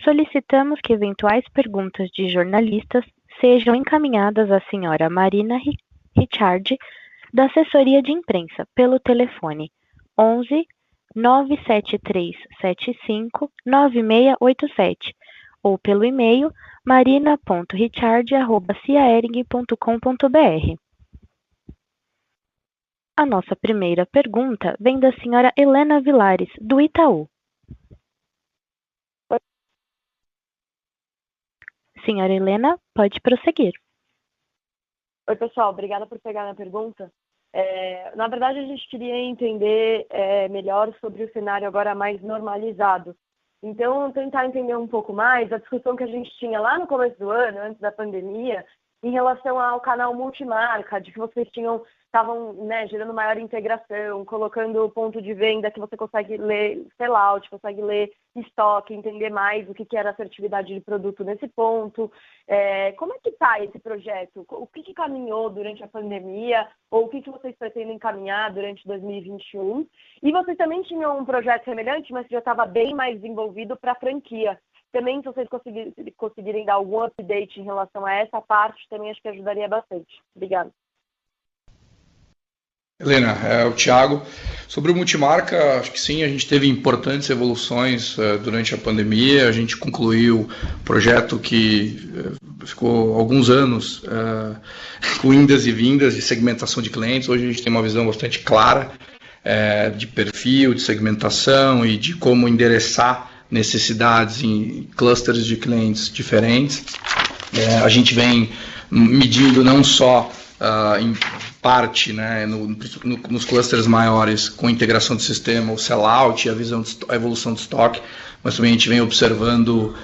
B: Solicitamos que eventuais perguntas de jornalistas sejam encaminhadas à senhora Marina Richard, da assessoria de imprensa, pelo telefone 11 97375 9687 ou pelo e-mail marina.richard@ciaering.com.br. A nossa primeira pergunta vem da senhora Helena Vilares, do Itaú. Senhora Helena, pode prosseguir.
F: Oi, pessoal. Obrigada por pegar minha pergunta. Na verdade, a gente queria entender melhor sobre o cenário agora mais normalizado. Então, tentar entender um pouco mais a discussão que a gente tinha lá no começo do ano, antes da pandemia, em relação ao canal multimarca, de que vocês estavam gerando maior integração, colocando ponto de venda que você consegue ler sellout, consegue ler estoque, entender mais o que era assertividade de produto nesse ponto. Como é que está esse projeto? O que caminhou durante a pandemia? Ou o que vocês pretendem caminhar durante 2021? E vocês também tinham um projeto semelhante, mas que já estava bem mais desenvolvido para a franquia. Também, se vocês conseguirem dar algum update em relação a essa parte, também acho que ajudaria bastante. Obrigada.
E: Helena, é o Thiago. Sobre o multimarca, acho que sim, a gente teve importantes evoluções durante a pandemia. A gente concluiu o projeto que ficou alguns anos com indas e vindas de segmentação de clientes. Hoje a gente tem uma visão bastante clara de perfil, de segmentação e de como endereçar necessidades em clusters de clientes diferentes. A gente vem medindo não só em parte, né, nos clusters maiores com integração de sistema, o sellout e a evolução de estoque, mas também a gente vem observando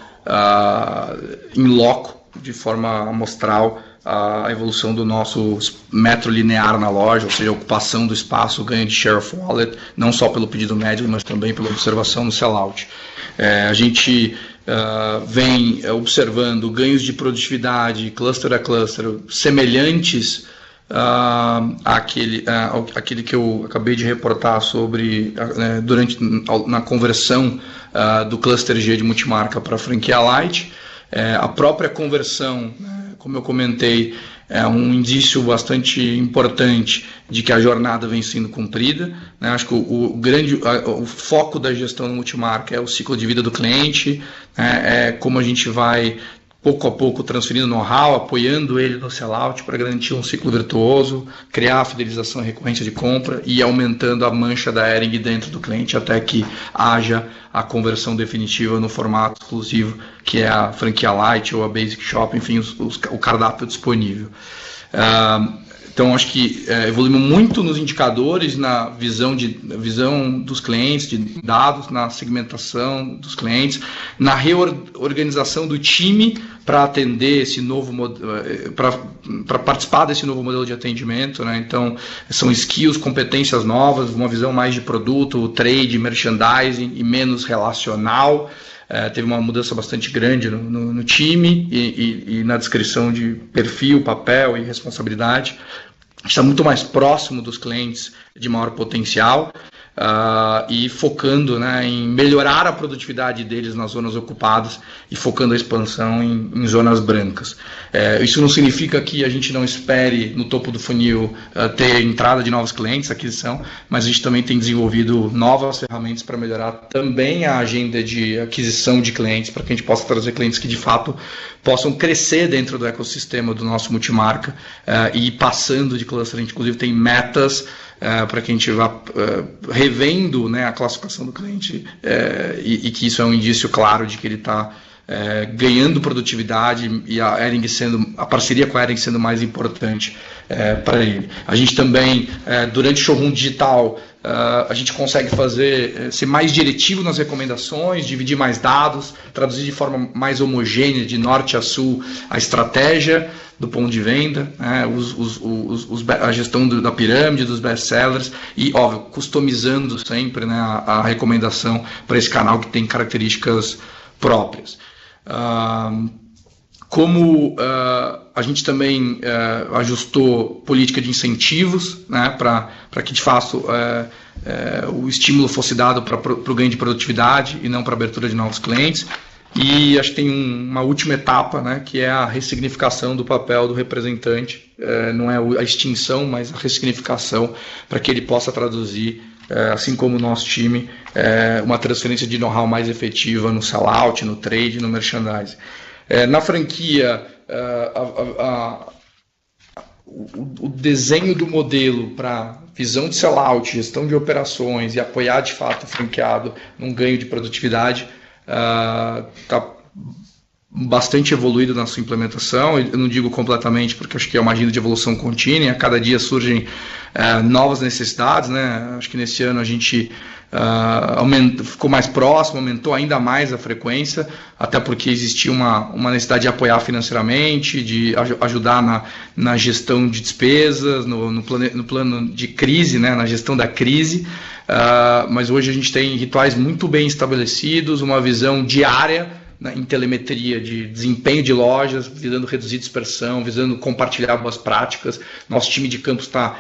E: em loco, de forma amostral, a evolução do nosso metro linear na loja, ou seja, a ocupação do espaço, o ganho de share of wallet, não só pelo pedido médio, mas também pela observação no sellout. A gente vem observando ganhos de produtividade, cluster a cluster, semelhantes àquele que eu acabei de reportar sobre na conversão do cluster G de multimarca para a franquia Light. A própria conversão, como eu comentei, é um indício bastante importante de que a jornada vem sendo cumprida, né? Acho que o foco da gestão no multimarca é o ciclo de vida do cliente, né? É como a gente vai pouco a pouco transferindo know-how, apoiando ele no sellout para garantir um ciclo virtuoso, criar a fidelização e recorrência de compra e aumentando a mancha da Hering dentro do cliente até que haja a conversão definitiva no formato exclusivo, que é a franquia Light ou a Basic Shop, enfim, o cardápio disponível. Então, acho que evoluímos muito nos indicadores, na visão dos clientes, de dados, na segmentação dos clientes, na reorganização do time para atender esse novo para participar desse novo modelo de atendimento, né? Então, são skills, competências novas, uma visão mais de produto, trade, merchandising e menos relacional. Teve uma mudança bastante grande no time e na descrição de perfil, papel e responsabilidade. Está muito mais próximo dos clientes de maior potencial e focando, né, em melhorar a produtividade deles nas zonas ocupadas e focando a expansão em zonas brancas. Isso não significa que a gente não espere no topo do funil ter entrada de novos clientes, aquisição, mas a gente também tem desenvolvido novas ferramentas para melhorar também a agenda de aquisição de clientes, para que a gente possa trazer clientes que de fato possam crescer dentro do ecossistema do nosso multimarca e ir passando de cluster. A gente inclusive tem metas para que a gente vá revendo, né, a classificação do cliente e que isso é um indício claro de que ele está ganhando produtividade e a parceria com a Hering sendo mais importante para ele. A gente também, durante o showroom digital, a gente consegue ser mais diretivo nas recomendações, dividir mais dados, traduzir de forma mais homogênea, de norte a sul, a estratégia do ponto de venda, né, a gestão da pirâmide, dos best-sellers e, óbvio, customizando sempre, né, a recomendação para esse canal que tem características próprias. Como a gente também ajustou política de incentivos, né, para que de fato o estímulo fosse dado para o ganho de produtividade e não para a abertura de novos clientes. E acho que tem uma última etapa, né, que é a ressignificação do papel do representante, não é a extinção, mas a ressignificação para que ele possa traduzir assim como o nosso time, uma transferência de know-how mais efetiva no sell-out, no trade, no merchandising. Na franquia, o desenho do modelo para visão de sell-out, gestão de operações e apoiar de fato o franqueado num ganho de produtividade está bastante evoluído na sua implementação. Eu não digo completamente porque acho que é uma agenda de evolução contínua, a cada dia surgem novas necessidades, né? Acho que nesse ano a gente ficou mais próximo, aumentou ainda mais a frequência, até porque existia uma necessidade de apoiar financeiramente, de ajudar na gestão de despesas, no plano de crise, né? Na gestão da crise, mas hoje a gente tem rituais muito bem estabelecidos, uma visão diária em telemetria de desempenho de lojas, visando reduzir dispersão, visando compartilhar boas práticas. Nosso time de campo está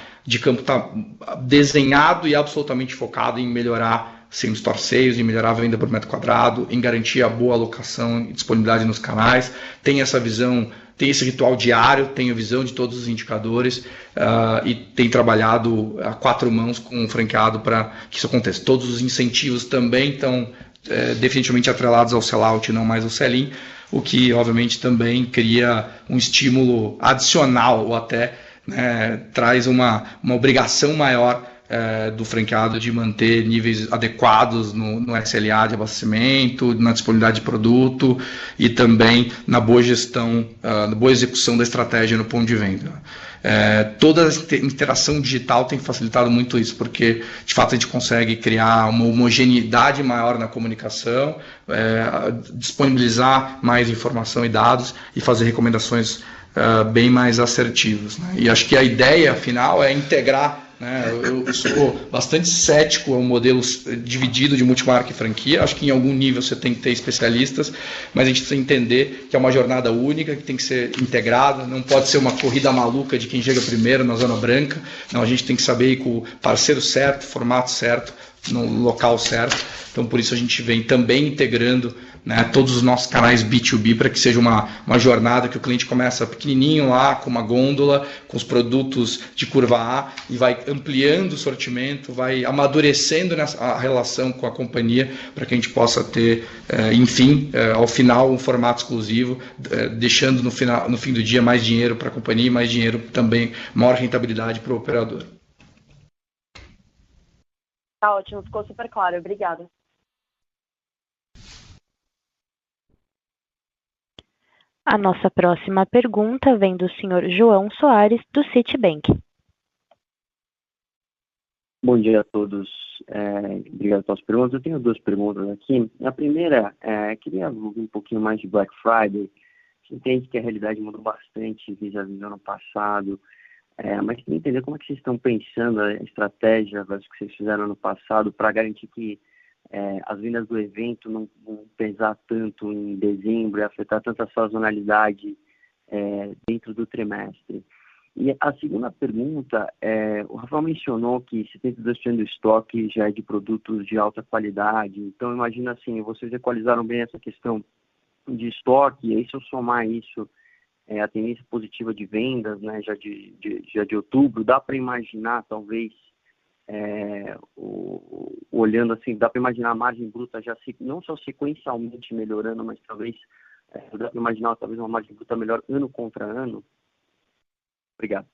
E: desenhado e absolutamente focado em melhorar same-store sales, em melhorar a venda por metro quadrado, em garantir a boa alocação e disponibilidade nos canais. Tem essa visão, tem esse ritual diário, tem a visão de todos os indicadores e tem trabalhado a 4 mãos com o franqueado para que isso aconteça. Todos os incentivos também estão definitivamente atrelados ao sell-out e não mais ao sell-in, o que obviamente também cria um estímulo adicional ou até traz uma obrigação maior do franqueado de manter níveis adequados no SLA de abastecimento, na disponibilidade de produto e também na boa gestão, na boa execução da estratégia no ponto de venda. Toda a interação digital tem facilitado muito isso, porque de fato a gente consegue criar uma homogeneidade maior na comunicação, disponibilizar mais informação e dados e fazer recomendações bem mais assertivas, né? E acho que a ideia final é integrar, né? Eu sou bastante cético ao modelo dividido de multimarca e franquia. Acho que em algum nível você tem que ter especialistas, mas a gente precisa entender que é uma jornada única, que tem que ser integrada, não pode ser uma corrida maluca de quem chega primeiro na zona branca. Não, a gente tem que saber ir com o parceiro certo, formato certo, no local certo. Então por isso a gente vem também integrando, né, todos os nossos canais B2B para que seja uma jornada que o cliente começa pequenininho lá com uma gôndola, com os produtos de curva A e vai ampliando o sortimento, vai amadurecendo a relação com a companhia para que a gente possa ter, enfim, ao final um formato exclusivo, deixando no fim do dia mais dinheiro para a companhia e mais dinheiro também, maior rentabilidade para o operador.
F: Tá ótimo, ficou super claro, obrigada.
B: A nossa próxima pergunta vem do senhor João Soares, do Citibank.
G: Bom dia a todos. Obrigado pelas perguntas. Eu tenho 2 perguntas aqui. A primeira, queria ouvir um pouquinho mais de Black Friday. A gente entende que a realidade mudou bastante vis-à-vis do ano passado, mas queria entender como é que vocês estão pensando a estratégia que vocês fizeram ano passado para garantir que as vendas do evento não vão pesar tanto em dezembro e afetar tanta sazonalidade dentro do trimestre. E a segunda pergunta, o Rafael mencionou que 72% do estoque já é de produtos de alta qualidade, então imagina assim, vocês equalizaram bem essa questão de estoque, e aí se eu somar isso, a tendência positiva de vendas, né, já de outubro, dá para imaginar talvez, olhando assim, dá para imaginar a margem bruta já não só sequencialmente melhorando, mas talvez dá para imaginar talvez uma margem bruta melhor ano contra ano? Obrigado.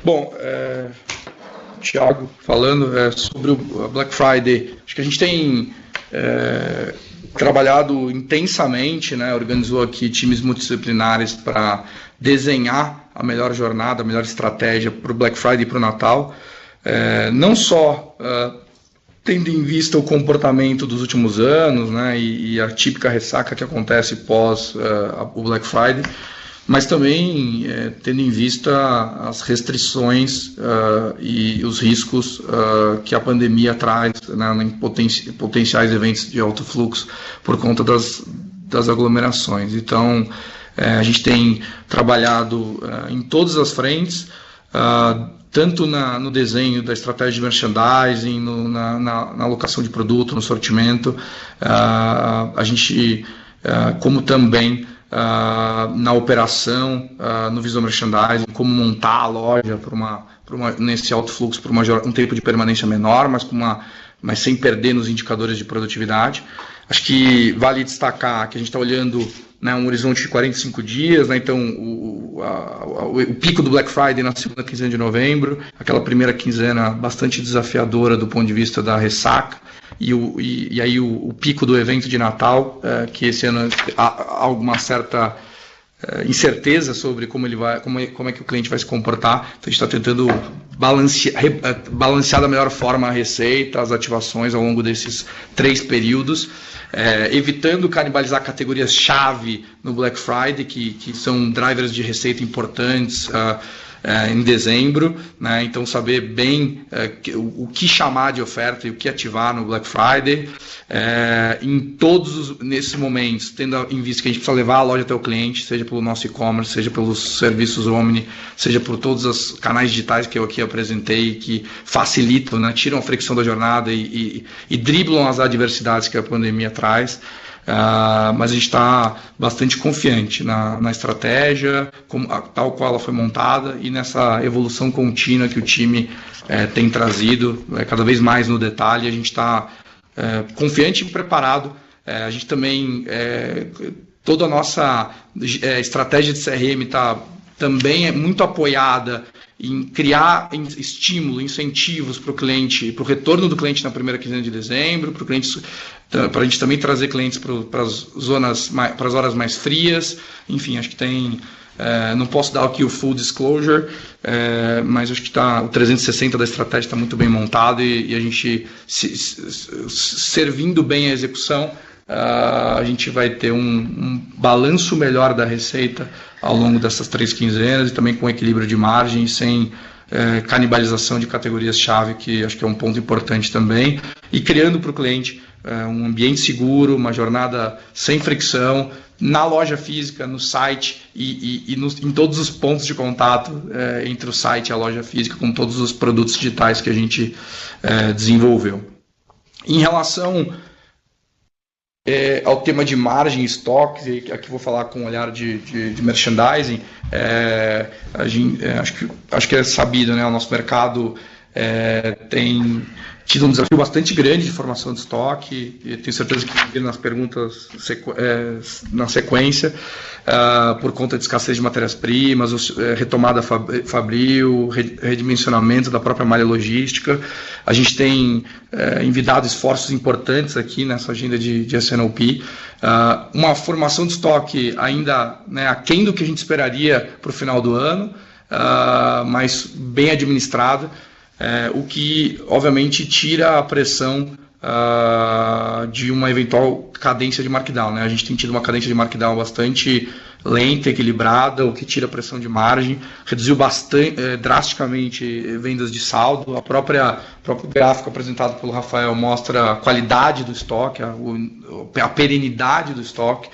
E: Bom, Thiago, falando sobre o Black Friday, acho que a gente tem trabalhado intensamente, né, organizou aqui times multidisciplinares para desenhar a melhor jornada, a melhor estratégia para o Black Friday e para o Natal, não só tendo em vista o comportamento dos últimos anos, né, e a típica ressaca que acontece pós o Black Friday, mas também tendo em vista as restrições e os riscos que a pandemia traz, né, em potenciais eventos de alto fluxo por conta das aglomerações. Então, a gente tem trabalhado em todas as frentes, tanto no desenho da estratégia de merchandising, na alocação de produto, no sortimento, a gente, como também na operação, no visual merchandising, como montar a loja nesse alto fluxo por um tempo de permanência menor, mas sem perder nos indicadores de produtividade. Acho que vale destacar que a gente está olhando, né, um horizonte de 45 dias, né, então o pico do Black Friday na segunda quinzena de novembro, aquela primeira quinzena bastante desafiadora do ponto de vista da ressaca, e aí o pico do evento de Natal, que esse ano há alguma certa incerteza sobre como é que o cliente vai se comportar. Então a gente está tentando balancear da melhor forma a receita, as ativações ao longo desses 3 períodos, evitando canibalizar categorias-chave no Black Friday, que são drivers de receita importantes em dezembro, né? Então saber bem o que chamar de oferta e o que ativar no Black Friday, nesses momentos, tendo em vista que a gente precisa levar a loja até o cliente, seja pelo nosso e-commerce, seja pelos serviços Omni, seja por todos os canais digitais que eu aqui apresentei, que facilitam, né? Tiram a fricção da jornada e driblam as adversidades que a pandemia traz. Mas a gente está bastante confiante na estratégia, tal qual ela foi montada, e nessa evolução contínua que o time tem trazido, cada vez mais no detalhe. A gente está confiante e preparado. A gente também, toda a nossa estratégia de CRM também é muito apoiada em criar estímulo, incentivos para o cliente, para o retorno do cliente na primeira quinzena de dezembro, para a gente também trazer clientes para as horas mais frias. Enfim, acho que não posso dar aqui o full disclosure, mas acho que o 360 da estratégia está muito bem montado, e a gente, servindo bem a execução, a gente vai ter um balanço melhor da receita ao longo dessas 3 quinzenas, e também com equilíbrio de margem, sem canibalização de categorias-chave, que acho que é um ponto importante também, e criando para o cliente um ambiente seguro, uma jornada sem fricção, na loja física, no site em todos os pontos de contato entre o site e a loja física, com todos os produtos digitais que a gente desenvolveu. Em relação ao tema de margem e estoques, e aqui vou falar com um olhar de merchandising, acho que é sabido, né, o nosso mercado tem tido um desafio bastante grande de formação de estoque, e tenho certeza que vão vir nas perguntas na sequência, por conta de escassez de matérias-primas, retomada fabril, redimensionamento da própria malha logística. A gente tem envidado esforços importantes aqui nessa agenda de S&OP, uma formação de estoque ainda, né, aquém do que a gente esperaria para o final do ano, mas bem administrada, o que obviamente tira a pressão de uma eventual cadência de markdown, né? A gente tem tido uma cadência de markdown bastante lenta, equilibrada, o que tira a pressão de margem, reduziu drasticamente vendas de saldo. O próprio gráfico apresentado pelo Rafael mostra a qualidade do estoque, a perenidade do estoque.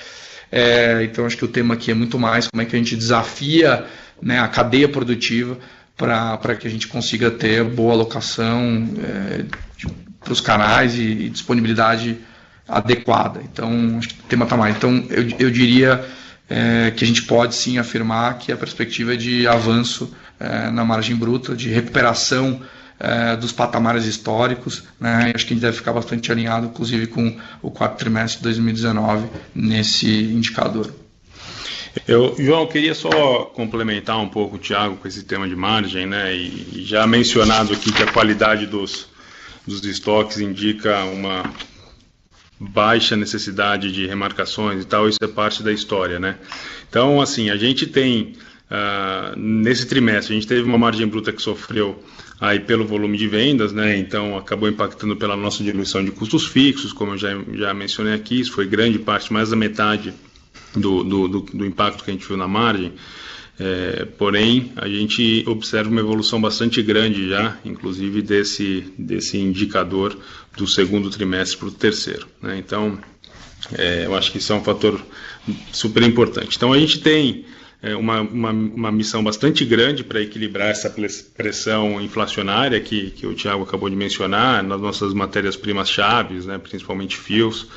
E: Então acho que o tema aqui é muito mais como é que a gente desafia, né, a cadeia produtiva para que a gente consiga ter boa alocação para os canais e disponibilidade adequada. Então, acho que o tema está mais. Então, eu diria que a gente pode sim afirmar que a perspectiva é de avanço na margem bruta, de recuperação dos patamares históricos, né? Acho que a gente deve ficar bastante alinhado, inclusive, com o 4º trimestre de 2019 nesse indicador.
D: João, eu queria só complementar um pouco o Thiago com esse tema de margem, né? E já mencionado aqui que a qualidade dos estoques indica uma baixa necessidade de remarcações e tal, isso é parte da história, né? Então, assim, a gente tem, nesse trimestre, a gente teve uma margem bruta que sofreu aí pelo volume de vendas, né? Então acabou impactando pela nossa diluição de custos fixos, como eu já mencionei aqui, isso foi grande parte, mais da metade do impacto que a gente viu na margem. Porém, a gente observa uma evolução bastante grande já, inclusive desse indicador do 2º trimestre para o 3º, né? Então, eu acho que isso é um fator super importante. Então, a gente tem uma missão bastante grande para equilibrar essa pressão inflacionária que o Thiago acabou de mencionar nas nossas matérias-primas chaves, né, principalmente fios.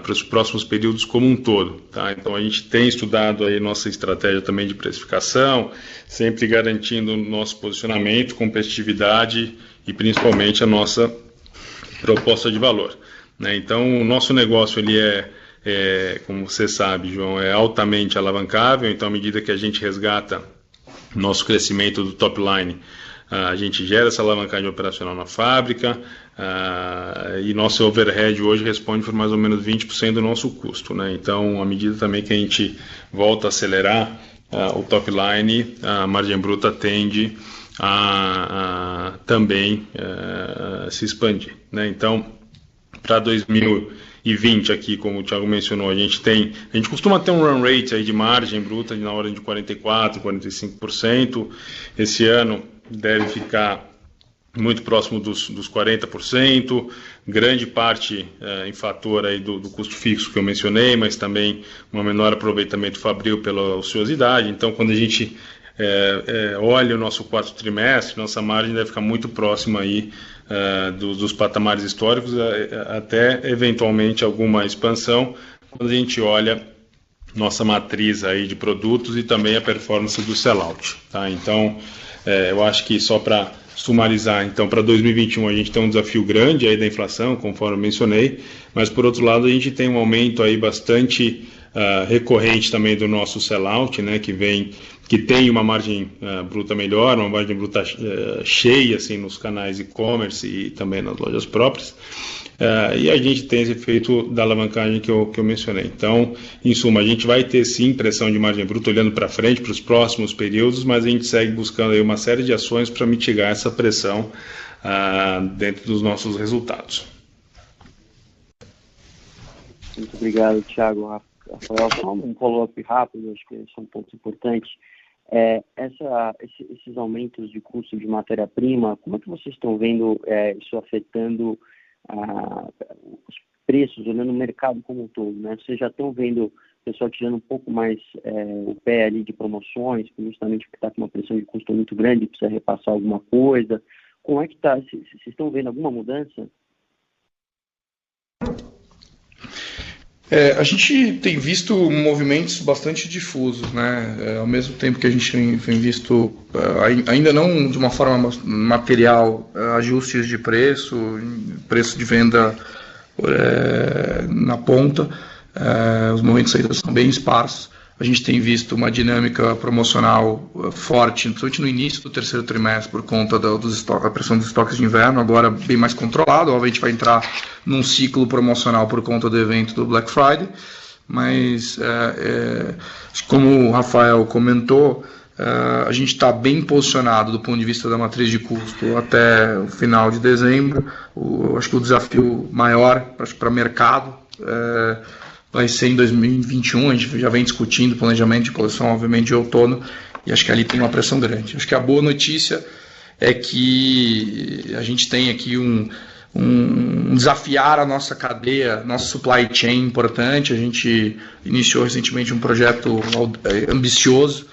D: para os próximos períodos como um todo. Tá? Então a gente tem estudado aí nossa estratégia também de precificação, sempre garantindo o nosso posicionamento, competitividade e principalmente a nossa proposta de valor. Né? Então o nosso negócio ele como você sabe, João, é altamente alavancável, então à medida que a gente resgata nosso crescimento do top line, a gente gera essa alavancagem operacional na fábrica, e nosso overhead hoje responde por mais ou menos 20% do nosso custo. Né? Então, à medida também que a gente volta a acelerar o top line, a margem bruta tende a também se expandir. Né? Então, para 2020 aqui, como o Thiago mencionou, a gente costuma ter um run rate aí de margem bruta na ordem de 44%, 45%. Esse ano deve ficar muito próximo dos 40%, grande parte em fator aí do custo fixo que eu mencionei, mas também um menor aproveitamento fabril pela ociosidade. Então, quando a gente olha o nosso quarto trimestre, nossa margem deve ficar muito próxima aí dos patamares históricos, até eventualmente alguma expansão, quando a gente olha nossa matriz aí de produtos e também a performance do sellout. Tá? Então, eu acho que só para sumarizar, então, para 2021 a gente tem um desafio grande aí da inflação, conforme eu mencionei, mas por outro lado a gente tem um aumento aí bastante recorrente também do nosso sellout, né, que tem uma margem bruta melhor, uma margem bruta cheia assim, nos canais e-commerce e também nas lojas próprias. E a gente tem esse efeito da alavancagem que eu mencionei. Então, em suma, a gente vai ter sim pressão de margem bruta olhando para frente, para os próximos períodos, mas a gente segue buscando aí uma série de ações para mitigar essa pressão dentro dos nossos resultados.
G: Muito obrigado, Thiago. Rafael, só um follow-up rápido, acho que esse é um ponto importante. Esses aumentos de custo de matéria-prima, como é que vocês estão vendo isso afetando os preços, olhando o mercado como um todo, né? Vocês já estão vendo o pessoal tirando um pouco mais o pé ali de promoções, justamente porque está com uma pressão de custo muito grande, precisa repassar alguma coisa. Como é que está? Vocês estão vendo alguma mudança?
E: A gente tem visto movimentos bastante difusos, né? Ao mesmo tempo que a gente tem visto, ainda não de uma forma material, ajustes de preço de venda na ponta, os momentos ainda são bem esparsos. A gente tem visto uma dinâmica promocional forte, principalmente no início do terceiro trimestre, por conta da pressão dos estoques de inverno, agora bem mais controlado. Obviamente a gente vai entrar num ciclo promocional por conta do evento do Black Friday, mas como o Rafael comentou, a gente está bem posicionado do ponto de vista da matriz de custo até o final de dezembro. Acho que o desafio maior para o mercado vai ser em 2021, a gente já vem discutindo planejamento de coleção, obviamente, de outono, e acho que ali tem uma pressão grande. Acho que a boa notícia é que a gente tem aqui um desafiar a nossa cadeia, nosso supply chain importante. A gente iniciou recentemente um projeto ambicioso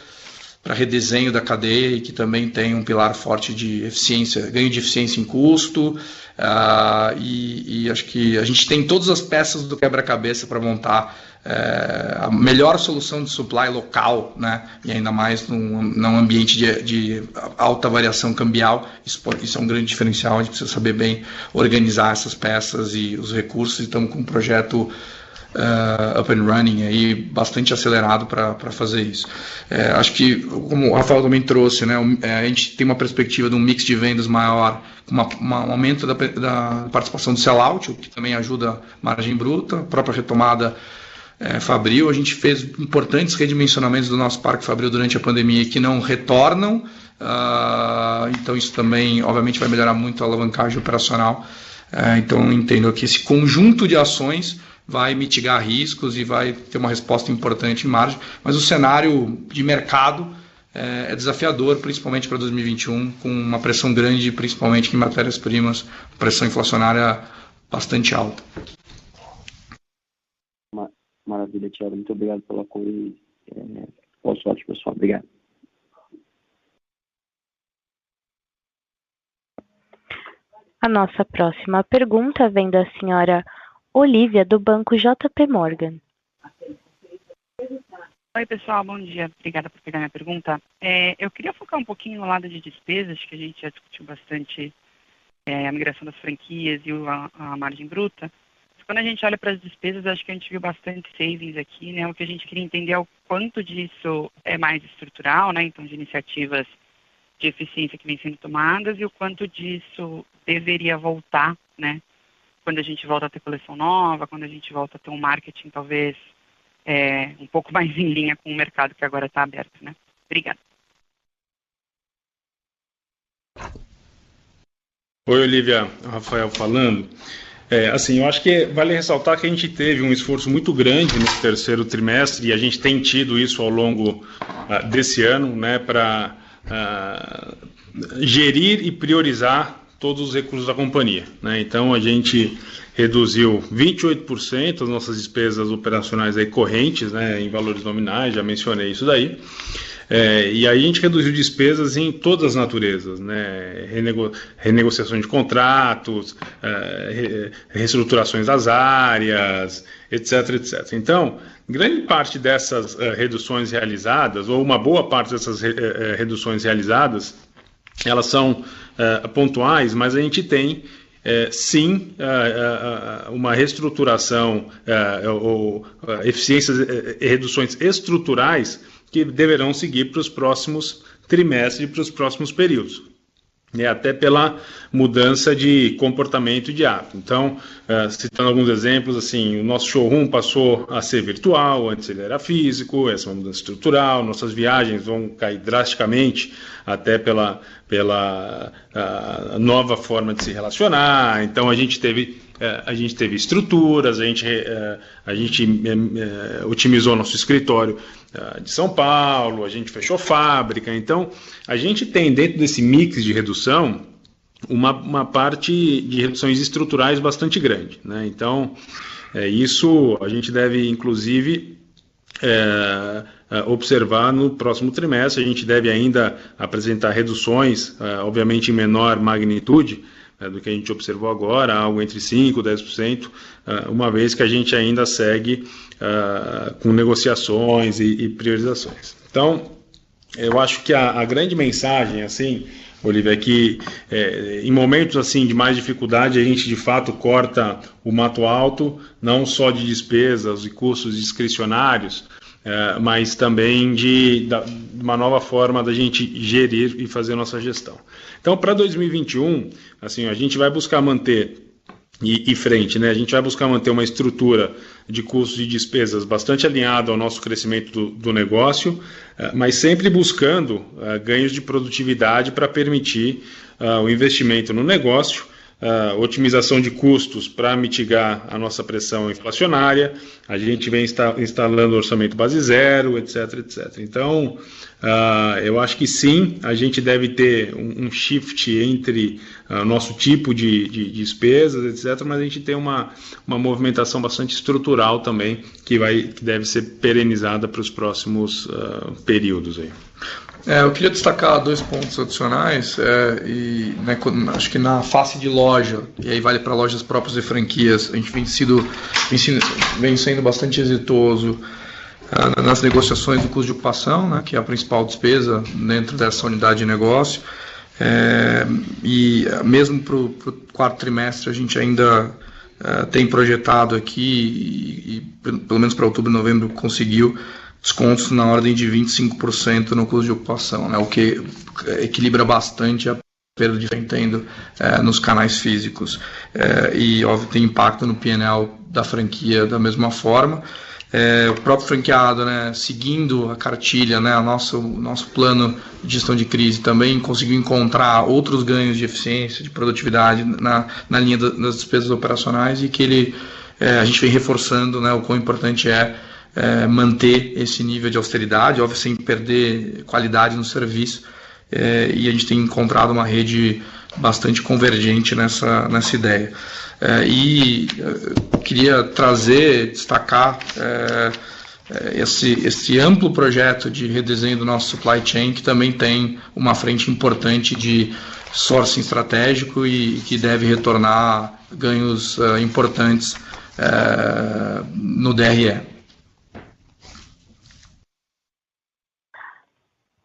E: para redesenho da cadeia e que também tem um pilar forte de eficiência, ganho de eficiência em custo, e acho que a gente tem todas as peças do quebra-cabeça para montar a melhor solução de supply local, né? E ainda mais num ambiente de alta variação cambial. Isso é um grande diferencial, a gente precisa saber bem organizar essas peças e os recursos, e estamos com um projeto up and running aí, bastante acelerado para fazer isso. Acho que, como o Rafael também trouxe, né, a gente tem uma perspectiva de um mix de vendas maior, com um aumento da participação do sellout, o que também ajuda a margem bruta, a própria retomada fabril. A gente fez importantes redimensionamentos do nosso parque fabril durante a pandemia que não retornam, então isso também, obviamente, vai melhorar muito a alavancagem operacional. Então, eu entendo que esse conjunto de ações vai mitigar riscos e vai ter uma resposta importante em margem, mas o cenário de mercado é desafiador, principalmente para 2021, com uma pressão grande, principalmente em matérias-primas, pressão inflacionária bastante alta.
G: Maravilha, Thiago. Muito obrigado pela apoio. Boa sorte, pessoal. Obrigado.
B: A nossa próxima pergunta vem da senhora Olivia, do Banco JP Morgan.
H: Oi, pessoal, bom dia. Obrigada por pegar minha pergunta. Eu queria focar um pouquinho no lado de despesas, que a gente já discutiu bastante a migração das franquias e a margem bruta. Mas quando a gente olha para as despesas, acho que a gente viu bastante savings aqui, né? O que a gente queria entender é o quanto disso é mais estrutural, né? Então, de iniciativas de eficiência que vêm sendo tomadas e o quanto disso deveria voltar, né? Quando a gente volta a ter coleção nova, quando a gente volta a ter um marketing talvez um pouco mais em linha com o mercado que agora está aberto, né? Obrigada.
D: Oi, Olivia, Rafael falando. Assim, eu acho que vale ressaltar que a gente teve um esforço muito grande no terceiro trimestre e a gente tem tido isso ao longo desse ano, né, para gerir e priorizar todos os recursos da companhia, né? Então, a gente reduziu 28% as nossas despesas operacionais aí correntes, né, em valores nominais, já mencionei isso daí. E aí a gente reduziu despesas em todas as naturezas, né? Renegociação de contratos, reestruturações das áreas, etc, etc. Então, grande parte dessas reduções realizadas, ou uma boa parte dessas reduções realizadas, elas são pontuais, mas a gente tem sim uma reestruturação ou eficiências e reduções estruturais que deverão seguir para os próximos trimestres e para os próximos períodos, né, até pela mudança de comportamento e de hábito. Então, citando alguns exemplos, assim, o nosso showroom passou a ser virtual, antes ele era físico, essa é uma mudança estrutural, nossas viagens vão cair drasticamente, até pela nova forma de se relacionar. Então, a gente teve estruturas, a gente otimizou nosso escritório de São Paulo, a gente fechou fábrica. Então, a gente tem dentro desse mix de redução uma parte de reduções estruturais bastante grande, né? Então, isso a gente deve, inclusive, observar no próximo trimestre. A gente deve ainda apresentar reduções, obviamente em menor magnitude do que a gente observou agora, algo entre 5% e 10%, uma vez que a gente ainda segue com negociações e priorizações. Então, eu acho que a grande mensagem, assim, Olivia, é que em momentos assim de mais dificuldade, a gente de fato corta o mato alto, não só de despesas e custos discricionários, mas também de uma nova forma da gente gerir e fazer nossa gestão. Então, para 2021, assim, a gente vai buscar manter frente, né? A gente vai buscar manter uma estrutura de custos e despesas bastante alinhada ao nosso crescimento do negócio, mas sempre buscando ganhos de produtividade para permitir o investimento no negócio, otimização de custos para mitigar a nossa pressão inflacionária. A gente vem instalando orçamento base zero, etc, etc. Então, eu acho que sim, a gente deve ter um shift entre nosso tipo de despesas, etc, mas a gente tem uma movimentação bastante estrutural também que deve ser perenizada para os próximos períodos aí.
E: Eu queria destacar 2 pontos adicionais, né, acho que na face de loja, e aí vale para lojas próprias e franquias, a gente vem sendo bastante exitoso nas negociações do custo de ocupação, né, que é a principal despesa dentro dessa unidade de negócio, e mesmo para o quarto trimestre a gente ainda tem projetado aqui, e pelo menos para outubro e novembro conseguiu descontos na ordem de 25% no custo de ocupação, né, o que equilibra bastante a perda de entendo nos canais físicos, e óbvio tem impacto no P&L da franquia da mesma forma. O próprio franqueado, né, seguindo a cartilha, né, o nosso plano de gestão de crise também conseguiu encontrar outros ganhos de eficiência, de produtividade na linha das despesas operacionais, e que a gente vem reforçando, né, o quão importante manter esse nível de austeridade, óbvio, sem perder qualidade no serviço, e a gente tem encontrado uma rede bastante convergente nessa ideia. E queria destacar esse amplo projeto de redesenho do nosso supply chain, que também tem uma frente importante de sourcing estratégico e que deve retornar ganhos importantes no DRE.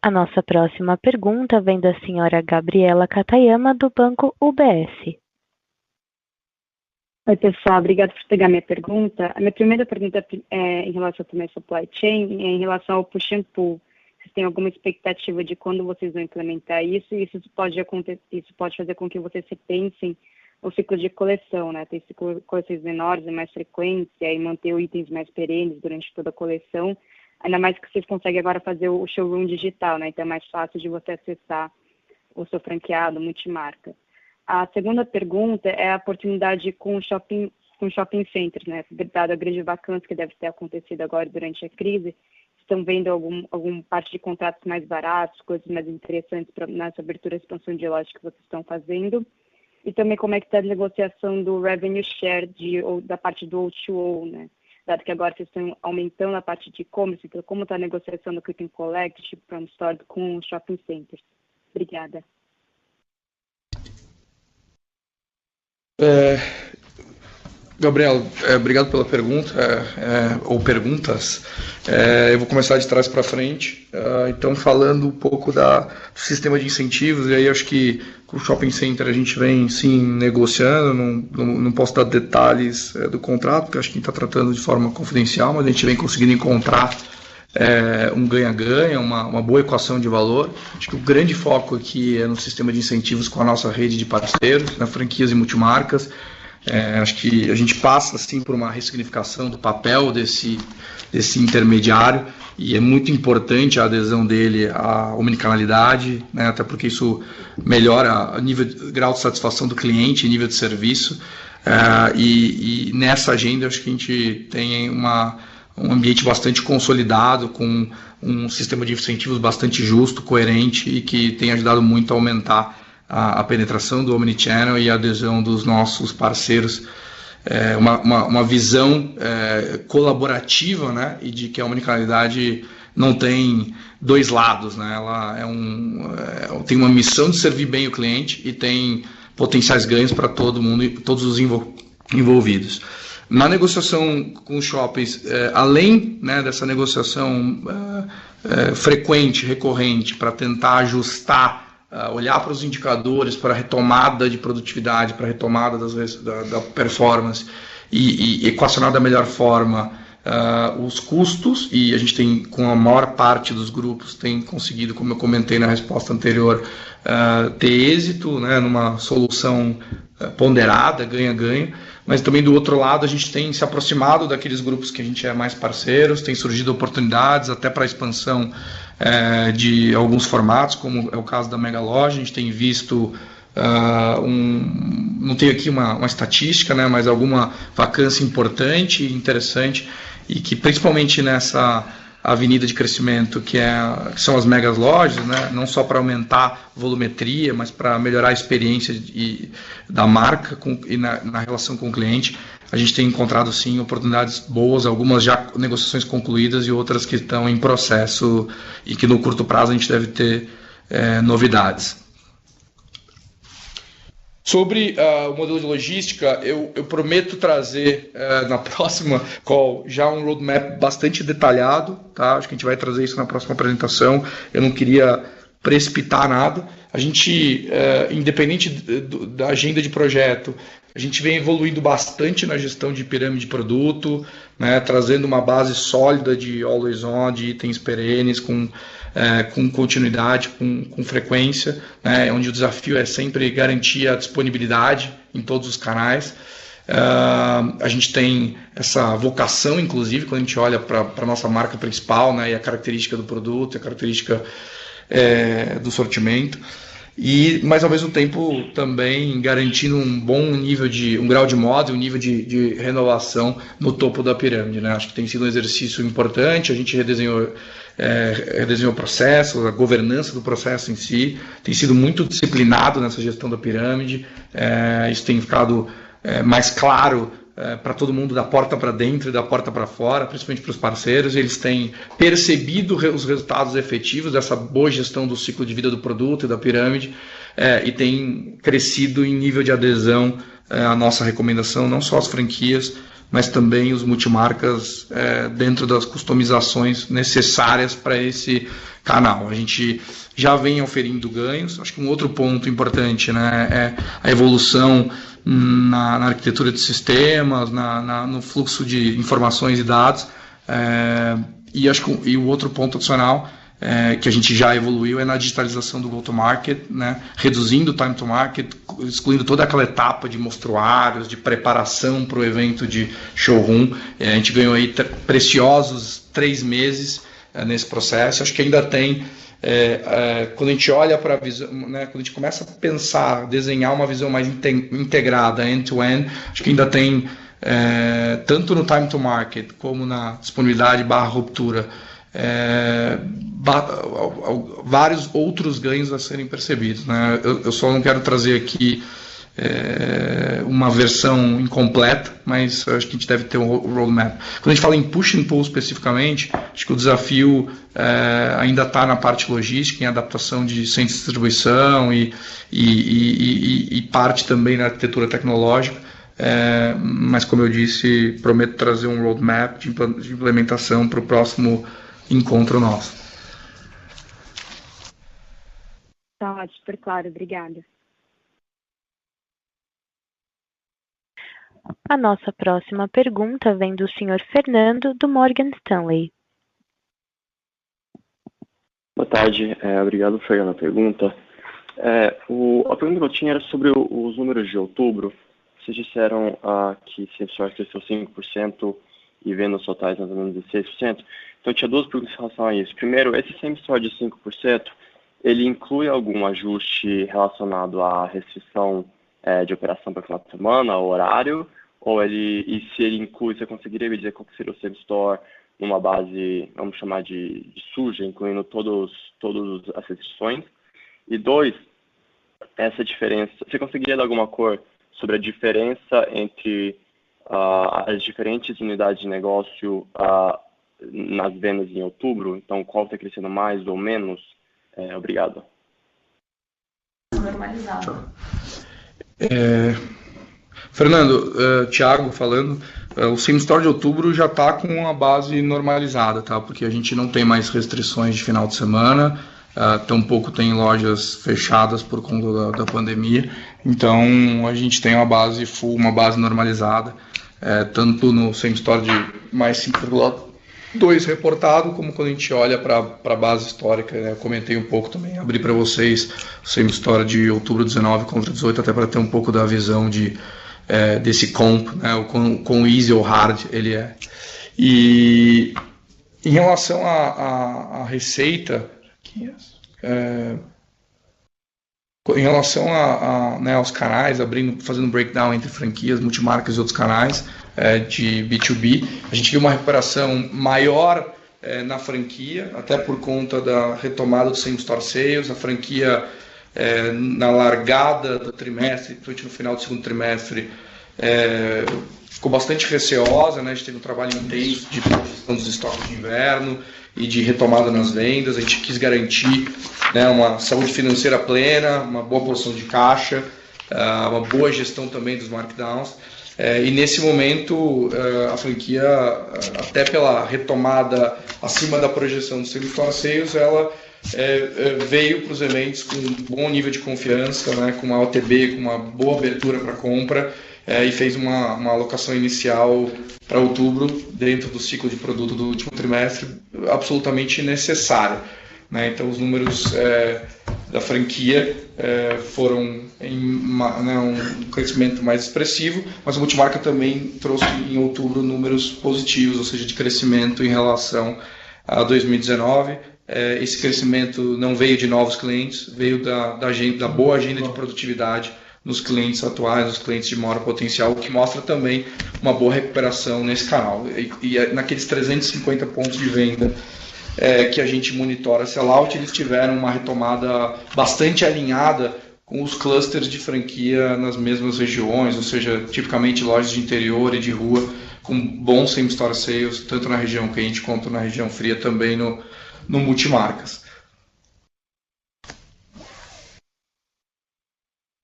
B: A nossa próxima pergunta vem da senhora Gabriela Katayama, do Banco UBS.
I: Oi, pessoal, obrigada por pegar minha pergunta. A minha primeira pergunta é em relação também ao supply chain, em relação ao push and pull. Vocês têm alguma expectativa de quando vocês vão implementar isso? E isso pode fazer com que vocês repensem o ciclo de coleção, né? Tem coleções menores e mais frequência e manter itens mais perenes durante toda a coleção. Ainda mais que vocês conseguem agora fazer o showroom digital, né? Então é mais fácil de você acessar o seu franqueado multimarca. A segunda pergunta é a oportunidade com shopping centers, né? Dada a grande vacância que deve ter acontecido agora durante a crise, estão vendo algum parte de contratos mais baratos, coisas mais interessantes nessa abertura e expansão de loja que vocês estão fazendo? E também como é que está a negociação do revenue share da parte do O2O, né? Dado que agora vocês estão aumentando a parte de e-commerce, então como está a negociação do Click and Collect, From Store com shopping centers? Obrigada.
E: Gabriel, obrigado pela pergunta, ou perguntas. Eu vou começar de trás para frente. Então, falando um pouco do sistema de incentivos, e aí acho que com o Shopping Center a gente vem, sim, negociando, não posso dar detalhes do contrato, porque acho que a gente está tratando de forma confidencial, mas a gente vem conseguindo encontrar um ganha-ganha, uma boa equação de valor. Acho que o grande foco aqui é no sistema de incentivos com a nossa rede de parceiros, na franquias e multimarcas. Acho que a gente passa assim, por uma ressignificação do papel desse intermediário, e é muito importante a adesão dele à omnicanalidade, né, até porque isso melhora o grau de satisfação do cliente, nível de serviço, e nessa agenda acho que a gente tem um ambiente bastante consolidado, com um sistema de incentivos bastante justo, coerente, e que tem ajudado muito a aumentar a penetração do Omnichannel e a adesão dos nossos parceiros. Uma visão colaborativa, né, e de que a omnicanalidade não tem dois lados, né, ela tem uma missão de servir bem o cliente e tem potenciais ganhos para todo mundo e todos os envolvidos. Na negociação com os shoppings, além, né, dessa negociação frequente, recorrente, para tentar ajustar, olhar para os indicadores, para a retomada de produtividade, para a retomada da performance e equacionar da melhor forma os custos, e a gente tem, com a maior parte dos grupos, tem conseguido, como eu comentei na resposta anterior, ter êxito, né, numa solução ponderada, ganha-ganha, mas também do outro lado a gente tem se aproximado daqueles grupos que a gente é mais parceiros, tem surgido oportunidades até para a expansão de alguns formatos, como é o caso da Mega Loja. A gente tem visto, não tenho aqui uma estatística, né, mas alguma vacância importante e interessante, e que principalmente nessa avenida de crescimento que são as megas lojas, né, não só para aumentar volumetria, mas para melhorar a experiência da marca e na relação com o cliente. A gente tem encontrado, sim, oportunidades boas, algumas já negociações concluídas e outras que estão em processo e que no curto prazo a gente deve ter novidades. Sobre o modelo de logística, eu prometo trazer na próxima call já um roadmap bastante detalhado, tá? Acho que a gente vai trazer isso na próxima apresentação. Eu não queria precipitar nada. A gente, independente da agenda de projeto, a gente vem evoluindo bastante na gestão de pirâmide de produto, né, trazendo uma base sólida de always on, de itens perenes, com continuidade, com frequência, né, onde o desafio é sempre garantir a disponibilidade em todos os canais. A gente tem essa vocação, inclusive, quando a gente olha para a nossa marca principal, né, e a característica do produto, a característica do sortimento, mas ao mesmo tempo também garantindo um bom nível um grau de moda, um nível de renovação no topo da pirâmide, né? Acho que tem sido um exercício importante. A gente redesenhou o processo, a governança do processo em si, tem sido muito disciplinado nessa gestão da pirâmide. Isso tem ficado mais claro para todo mundo, da porta para dentro e da porta para fora, principalmente para os parceiros. Eles têm percebido os resultados efetivos dessa boa gestão do ciclo de vida do produto e da pirâmide, e tem crescido em nível de adesão à nossa recomendação, não só as franquias, mas também os multimarcas dentro das customizações necessárias para esse canal. A gente já vem oferindo ganhos. Acho que um outro ponto importante, né, é a evolução na arquitetura de sistemas, no fluxo de informações e dados. E acho que o outro ponto adicional que a gente já evoluiu é na digitalização do go-to-market, né, reduzindo o time to market, excluindo toda aquela etapa de mostruários, de preparação para o evento de showroom. A gente ganhou aí preciosos 3 meses nesse processo. Acho que ainda tem, quando a gente olha para a visão, né, quando a gente começa a pensar, desenhar uma visão mais integrada, end-to-end, acho que ainda tem, tanto no time to market como na disponibilidade / ruptura, vários outros ganhos a serem percebidos, né? Eu só não quero trazer aqui uma versão incompleta, mas acho que a gente deve ter um roadmap. Quando a gente fala em push and pull especificamente, acho que o desafio ainda está na parte logística, em adaptação de centros de distribuição e parte também na arquitetura tecnológica. Mas, como eu disse, prometo trazer um roadmap de implementação para o próximo encontro nosso.
I: Tá, super claro, obrigada.
B: A nossa próxima pergunta vem do Sr. Fernando, do Morgan Stanley.
J: Boa tarde, obrigado por pegar a pergunta. A pergunta que eu tinha era sobre os números de outubro. Vocês disseram que same-store cresceu 5% e vendas totais mais ou menos 16%. Então, eu tinha 2 perguntas em relação a isso. Primeiro, esse same-store de 5%, ele inclui algum ajuste relacionado à restrição de operação para o final de semana, horário? E se ele inclui, você conseguiria me dizer qual seria o same-store numa base, vamos chamar de suja, incluindo todas as restrições? E 2, essa diferença, você conseguiria dar alguma cor sobre a diferença entre as diferentes unidades de negócio nas vendas em outubro? Então, qual está crescendo mais ou menos? Obrigado.
E: Normalizado. Fernando, Thiago falando, o same-store de outubro já está com uma base normalizada, tá? Porque a gente não tem mais restrições de final de semana, tampouco tem lojas fechadas por conta da pandemia, então a gente tem uma base full, uma base normalizada, tanto no same-store de mais 5,2 reportado, como quando a gente olha para a base histórica, né? Eu comentei um pouco também, abri para vocês o same-store de outubro 19 contra 18, até para ter um pouco da visão desse comp, né? O quão easy ou hard ele é. E em relação à receita, em relação aos canais, fazendo breakdown entre franquias, multimarcas e outros canais de B2B, a gente viu uma recuperação maior na franquia, até por conta da retomada do same-store sales. A franquia, na largada do trimestre, principalmente no final do segundo trimestre, ficou bastante receosa, né? A gente teve um trabalho intenso de gestão dos estoques de inverno e de retomada nas vendas. A gente quis garantir, né, uma saúde financeira plena, uma boa porção de caixa, uma boa gestão também dos markdowns. E nesse momento, a franquia, até pela retomada acima da projeção do same-store sales, ela veio para os eventos com um bom nível de confiança, né, com uma OTB, com uma boa abertura para compra, e fez uma alocação inicial para outubro, dentro do ciclo de produto do último trimestre, absolutamente necessária, né? Então, os números da franquia foram um crescimento mais expressivo, mas a multimarca também trouxe em outubro números positivos, ou seja, de crescimento em relação a 2019. Esse crescimento não veio de novos clientes, veio da boa agenda de produtividade nos clientes atuais, nos clientes de maior potencial, o que mostra também uma boa recuperação nesse canal. E naqueles 350 pontos de venda que a gente monitora sellout, eles tiveram uma retomada bastante alinhada com os clusters de franquia nas mesmas regiões, ou seja, tipicamente lojas de interior e de rua, com bons same-store sales, tanto na região quente quanto na região fria, também no multimarcas.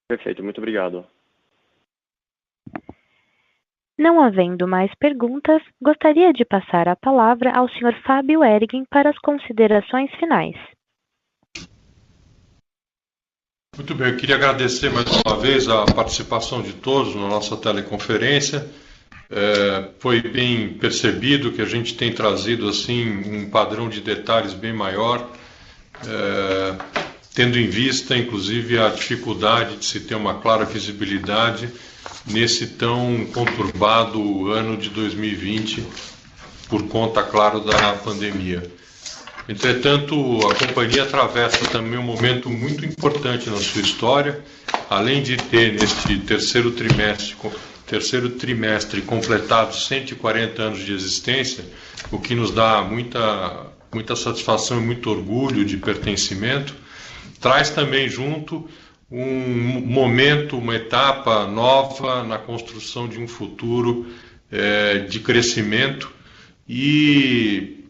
J: Perfeito, muito obrigado.
B: Não havendo mais perguntas, gostaria de passar a palavra ao Sr. Fábio Ergin para as considerações finais.
C: Muito bem, eu queria agradecer mais uma vez a participação de todos na nossa teleconferência. Foi bem percebido que a gente tem trazido assim um padrão de detalhes bem maior, tendo em vista, inclusive, a dificuldade de se ter uma clara visibilidade nesse tão conturbado ano de 2020, por conta, claro, da pandemia. Entretanto, a companhia atravessa também um momento muito importante na sua história, além de ter, neste terceiro trimestre completado 140 anos de existência, o que nos dá muita satisfação e muito orgulho de pertencimento, traz também junto um momento, uma etapa nova na construção de um futuro de crescimento, e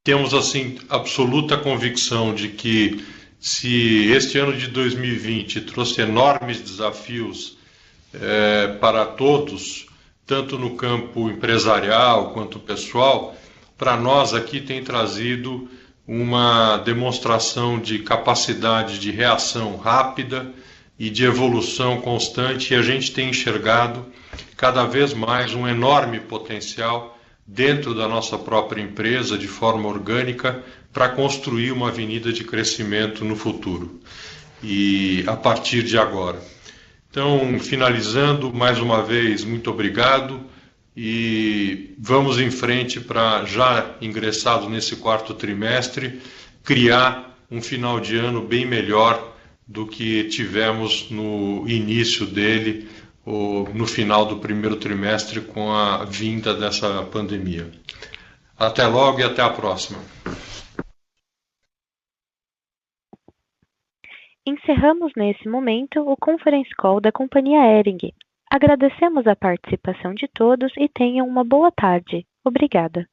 C: temos assim absoluta convicção de que, se este ano de 2020 trouxe enormes desafios para todos, tanto no campo empresarial quanto pessoal, para nós aqui tem trazido uma demonstração de capacidade de reação rápida e de evolução constante, e a gente tem enxergado cada vez mais um enorme potencial dentro da nossa própria empresa, de forma orgânica, para construir uma avenida de crescimento no futuro e a partir de agora. Então, finalizando, mais uma vez, muito obrigado, e vamos em frente para, já ingressado nesse quarto trimestre, criar um final de ano bem melhor do que tivemos no início dele, ou no final do primeiro trimestre, com a vinda dessa pandemia. Até logo e até a próxima.
B: Encerramos nesse momento o conference call da Companhia Hering. Agradecemos a participação de todos e tenham uma boa tarde. Obrigada.